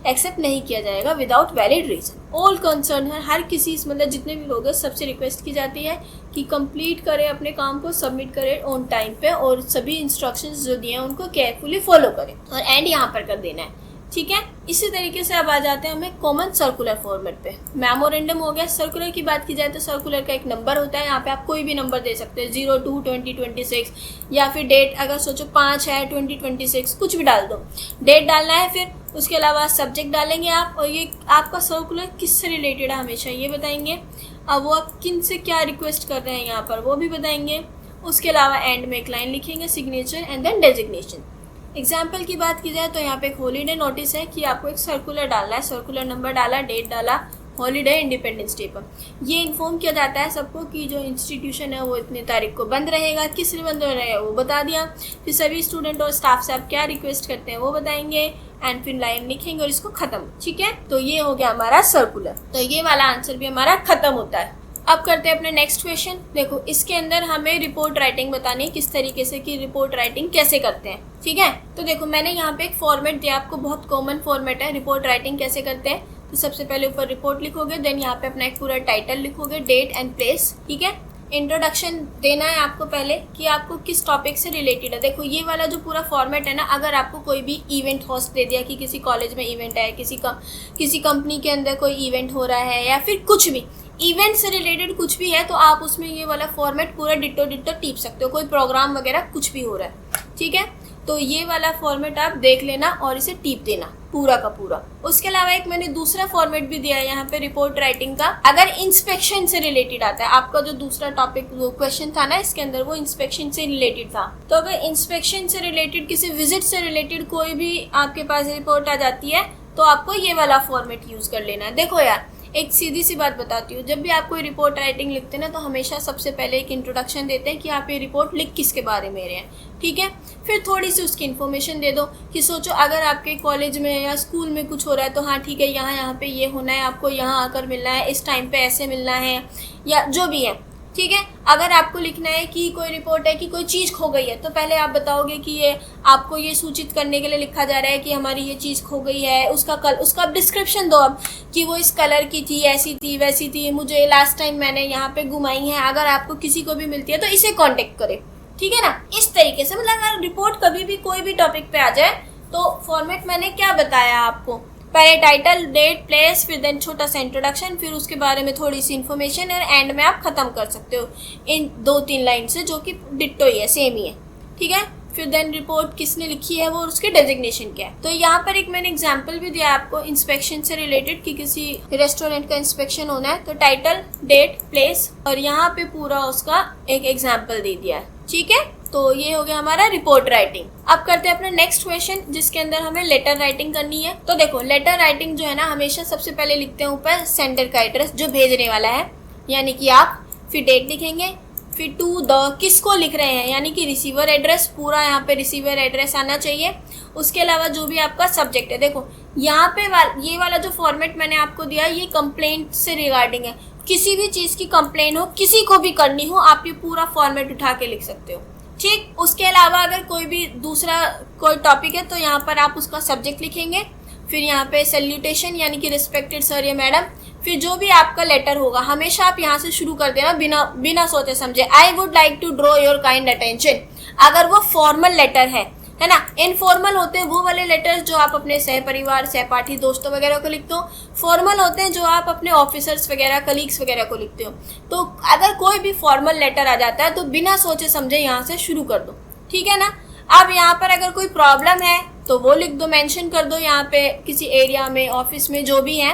एक्सेप्ट नहीं किया जाएगा without valid reason. All concern है, हर किसी मतलब जितने भी लोग हैं सबसे रिक्वेस्ट की जाती है कि कंप्लीट करें अपने काम को, सबमिट करें ऑन टाइम पे और सभी इंस्ट्रक्शंस जो दिए हैं उनको केयरफुली फॉलो करें और एंड यहाँ पर कर देना है, ठीक है। इसी तरीके से अब आ जाते हैं हमें कॉमन सर्कुलर फॉर्मेट पे। मेमोरेंडम हो गया। सर्कुलर की बात की जाए तो सर्कुलर का एक नंबर होता है, यहाँ पे आप कोई भी नंबर दे सकते हैं, 02, 2026 या फिर डेट अगर सोचो 5 है 2026, कुछ भी डाल दो, डेट डालना है। फिर उसके अलावा सब्जेक्ट डालेंगे आप, और ये आपका सर्कुलर किससे रिलेटेड है हमेशा ये बताएंगे। अब वो आप किन से क्या रिक्वेस्ट कर रहे हैं यहाँ पर वो भी बताएंगे। उसके अलावा एंड में एक लाइन लिखेंगे, signature and then designation. Example की बात की जाए तो यहाँ पे एक हॉलीडे नोटिस है कि आपको एक सर्कुलर डालना है, सर्कुलर नंबर डाला, डेट डाला, हॉलीडे इंडिपेंडेंस डे पर। ये इन्फॉर्म किया जाता है सबको कि जो इंस्टीट्यूशन है वो इतनी तारीख को बंद रहेगा, किस लिए बंद रहेगा वो बता दिया। फिर सभी स्टूडेंट और स्टाफ से आप क्या रिक्वेस्ट करते हैं वो बताएंगे एंड फिर लाइन लिखेंगे और इसको खत्म, ठीक है। तो ये हो गया हमारा सर्कुलर। तो ये वाला आंसर भी हमारा खत्म होता है। अब करते हैं अपने नेक्स्ट क्वेश्चन। देखो इसके अंदर हमें रिपोर्ट राइटिंग बतानी है, किस तरीके से कि रिपोर्ट राइटिंग कैसे करते हैं, ठीक है। तो देखो मैंने यहाँ पे एक फॉर्मेट दिया आपको, बहुत कॉमन फॉर्मेट है। रिपोर्ट राइटिंग कैसे करते हैं, तो सबसे पहले ऊपर रिपोर्ट लिखोगे, देन यहाँ पे अपना एक पूरा टाइटल लिखोगे, डेट एंड प्लेस, ठीक है। इंट्रोडक्शन देना है आपको पहले कि आपको किस टॉपिक से रिलेटेड है। देखो ये वाला जो पूरा फॉर्मेट है ना, अगर आपको कोई भी इवेंट होस्ट दे दिया कि किसी कॉलेज में इवेंट है, किसी कंपनी के अंदर कोई इवेंट हो रहा है या फिर कुछ भी इवेंट से रिलेटेड कुछ भी है, तो आप उसमें ये वाला फॉर्मेट पूरा डिट्टो टीप सकते हो। कोई प्रोग्राम वगैरह कुछ भी हो रहा है, ठीक है। तो ये वाला फॉर्मेट आप देख लेना और इसे टीप देना पूरा का पूरा। उसके अलावा एक मैंने दूसरा फॉर्मेट भी दिया है यहाँ पे रिपोर्ट राइटिंग का। अगर इंस्पेक्शन से रिलेटेड आता है, आपका जो दूसरा टॉपिक वो क्वेश्चन था ना इसके अंदर, वो इंस्पेक्शन से रिलेटेड था, तो अगर इंस्पेक्शन से रिलेटेड किसी विजिट से रिलेटेड कोई भी आपके पास रिपोर्ट आ जाती है तो आपको ये वाला फॉर्मेट यूज कर लेना है। देखो यार, एक सीधी सी बात बताती हूँ, जब भी आप कोई रिपोर्ट राइटिंग लिखते हैं ना तो हमेशा सबसे पहले एक इंट्रोडक्शन देते हैं कि आप ये रिपोर्ट लिख किसके बारे में रहे हैं, ठीक है। फिर थोड़ी सी उसकी इन्फॉर्मेशन दे दो कि सोचो अगर आपके कॉलेज में या स्कूल में कुछ हो रहा है तो हाँ ठीक है, यहाँ पे ये होना है, आपको यहाँ आकर मिलना है, इस टाइम पे ऐसे मिलना है, या जो भी है, ठीक है। अगर आपको लिखना है कि कोई रिपोर्ट है कि कोई चीज़ खो गई है तो पहले आप बताओगे कि ये आपको ये सूचित करने के लिए लिखा जा रहा है कि हमारी ये चीज़ खो गई है, उसका डिस्क्रिप्शन दो अब कि वो इस कलर की थी, ऐसी थी, वैसी थी, मुझे लास्ट टाइम मैंने यहाँ पे घुमाई है, अगर आपको किसी को भी मिलती है तो इसे कॉन्टेक्ट करें, ठीक है ना। इस तरीके से मतलब अगर रिपोर्ट कभी भी कोई भी टॉपिक पे आ जाए तो फॉर्मेट मैंने क्या बताया आपको, पहले टाइटल, डेट, प्लेस, फिर देन छोटा सा इंट्रोडक्शन, फिर उसके बारे में थोड़ी सी इन्फॉर्मेशन और एंड में आप ख़त्म कर सकते हो इन 2-3 लाइन से, जो कि डिट्टो ही है, सेम ही है, ठीक है। फिर देन रिपोर्ट किसने लिखी है वो, उसके डेजिग्नेशन क्या है। तो यहाँ पर एक मैंने एग्जांपल भी दिया आपको इंस्पेक्शन से रिलेटेड कि किसी रेस्टोरेंट का इंस्पेक्शन होना है तो टाइटल, डेट, प्लेस और यहाँ पे पूरा उसका एक एग्जाम्पल दे दिया है, ठीक है। तो ये हो गया हमारा रिपोर्ट राइटिंग। अब करते हैं अपना नेक्स्ट क्वेश्चन जिसके अंदर हमें लेटर राइटिंग करनी है। तो देखो लेटर राइटिंग जो है ना, हमेशा सबसे पहले लिखते हैं ऊपर सेंडर का एड्रेस जो भेजने वाला है, यानी कि आप, फिर डेट लिखेंगे, फिर टू द, किसको लिख रहे हैं यानी कि रिसीवर एड्रेस, पूरा यहाँ पे रिसीवर एड्रेस आना चाहिए। उसके अलावा जो भी आपका सब्जेक्ट है, देखो यहाँ पे ये वाला जो फॉर्मेट मैंने आपको दिया है ये कंप्लेंट से रिगार्डिंग है, किसी भी चीज़ की कंप्लेन हो, किसी को भी करनी हो, आप ये पूरा फॉर्मेट उठा के लिख सकते हो, ठीक। उसके अलावा अगर कोई भी दूसरा कोई टॉपिक है तो यहाँ पर आप उसका सब्जेक्ट लिखेंगे, फिर यहाँ पे सैल्यूटेशन यानी कि रिस्पेक्टेड सर या मैडम, फिर जो भी आपका लेटर होगा हमेशा आप यहाँ से शुरू कर देना बिना सोचे समझे। I would like to draw your kind attention, अगर वो फॉर्मल लेटर है ना। इनफॉर्मल होते हैं वो वाले लेटर्स जो आप अपने सहपरिवार, सहपाठी, दोस्तों वगैरह को लिखते हो। फॉर्मल होते हैं जो आप अपने ऑफिसर्स वगैरह, कलीग्स वगैरह को लिखते हो। तो अगर कोई भी फॉर्मल लेटर आ जाता है तो बिना सोचे समझे यहाँ से शुरू कर दो, ठीक है ना। अब यहाँ पर अगर कोई प्रॉब्लम है तो वो लिख दो, मेंशन कर दो यहाँ पे किसी एरिया में, ऑफिस में, जो भी है।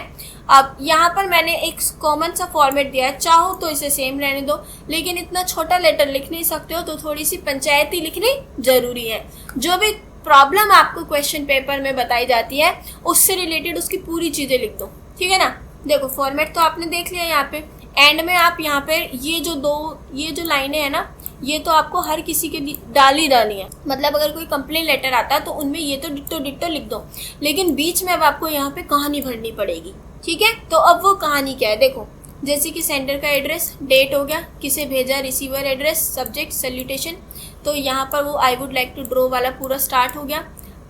अब यहाँ पर मैंने एक कॉमन सा फॉर्मेट दिया है, चाहो तो इसे सेम रहने दो, लेकिन इतना छोटा लेटर लिख नहीं सकते हो तो थोड़ी सी पंचायती लिखनी जरूरी है। जो भी प्रॉब्लम आपको क्वेश्चन पेपर में बताई जाती है उससे रिलेटेड उसकी पूरी चीज़ें लिख दो, ठीक है ना। देखो फॉर्मेट तो आपने देख लिया, यहाँ पे एंड में आप यहाँ पे ये जो लाइनें हैं ना, ये तो आपको हर किसी के डाली है। मतलब अगर कोई कंप्लेन लेटर आता है तो उनमें ये तो डिट्टो लिख दो, लेकिन बीच में अब आपको यहाँ पे कहानी भरनी पड़ेगी, ठीक है। तो अब वो कहानी क्या है, देखो जैसे कि सेंडर का एड्रेस, डेट हो गया, किसे भेजा, रिसीवर एड्रेस, सब्जेक्ट, सैल्यूटेशन, तो यहाँ पर वो I would like to draw वाला पूरा स्टार्ट हो गया।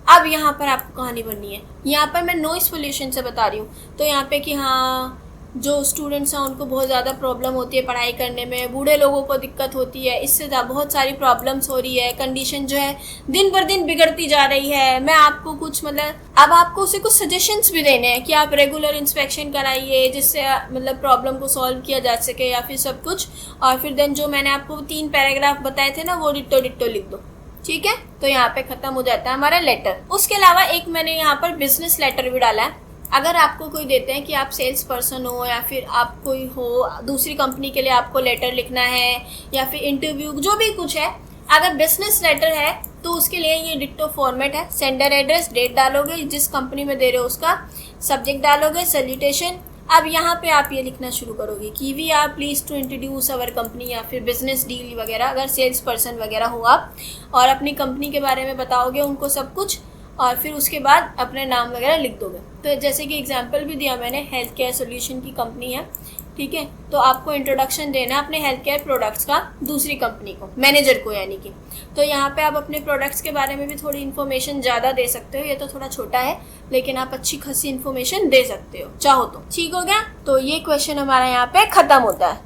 अब यहाँ पर आपको कहानी बननी है। यहाँ पर मैं नॉइस पोल्यूशन से बता रही हूँ, तो यहाँ पे कि हाँ जो स्टूडेंट्स हैं उनको बहुत ज़्यादा प्रॉब्लम होती है पढ़ाई करने में, बूढ़े लोगों को दिक्कत होती है, इससे बहुत सारी प्रॉब्लम्स हो रही है, कंडीशन जो है दिन पर दिन बिगड़ती जा रही है। मैं आपको कुछ अब आपको उसे कुछ सजेशंस भी देने हैं कि आप रेगुलर इंस्पेक्शन कराइए जिससे मतलब प्रॉब्लम को सॉल्व किया जा सके, या फिर सब कुछ। और फिर देन जो मैंने आपको 3 पैराग्राफ बताए थे ना वो डिट्टो लिख दो, ठीक है। तो यहाँ पे खत्म हो जाता है हमारा लेटर। उसके अलावा एक मैंने यहाँ पर बिजनेस लेटर भी डाला है। अगर आपको कोई देते हैं कि आप सेल्स पर्सन हो या फिर आप कोई हो, दूसरी कंपनी के लिए आपको लेटर लिखना है या फिर इंटरव्यू, जो भी कुछ है, अगर बिजनेस लेटर है तो उसके लिए ये डिट्टो फॉर्मेट है। सेंडर एड्रेस, डेट डालोगे, जिस कंपनी में दे रहे हो उसका, सब्जेक्ट डालोगे, सैल्यूटेशन। अब यहाँ पे आप ये लिखना शुरू करोगे कि we are pleased to introduce our company, या फिर बिजनेस डील वगैरह, अगर सेल्स पर्सन वगैरह हो आप, और अपनी कंपनी के बारे में बताओगे उनको सब कुछ, और फिर उसके बाद अपने नाम वगैरह लिख दोगे। तो जैसे कि एग्जांपल भी दिया मैंने, हेल्थ केयर सोल्यूशन की कंपनी है, ठीक है। तो आपको इंट्रोडक्शन देना है अपने हेल्थ केयर प्रोडक्ट्स का दूसरी कंपनी को, मैनेजर को यानी कि। तो यहाँ पे आप अपने प्रोडक्ट्स के बारे में भी थोड़ी इन्फॉर्मेशन ज़्यादा दे सकते हो। ये तो थोड़ा छोटा है लेकिन आप अच्छी खासी इन्फॉर्मेशन दे सकते हो चाहो तो, ठीक हो गया। तो ये क्वेश्चन हमारा यहाँ पे ख़त्म होता है।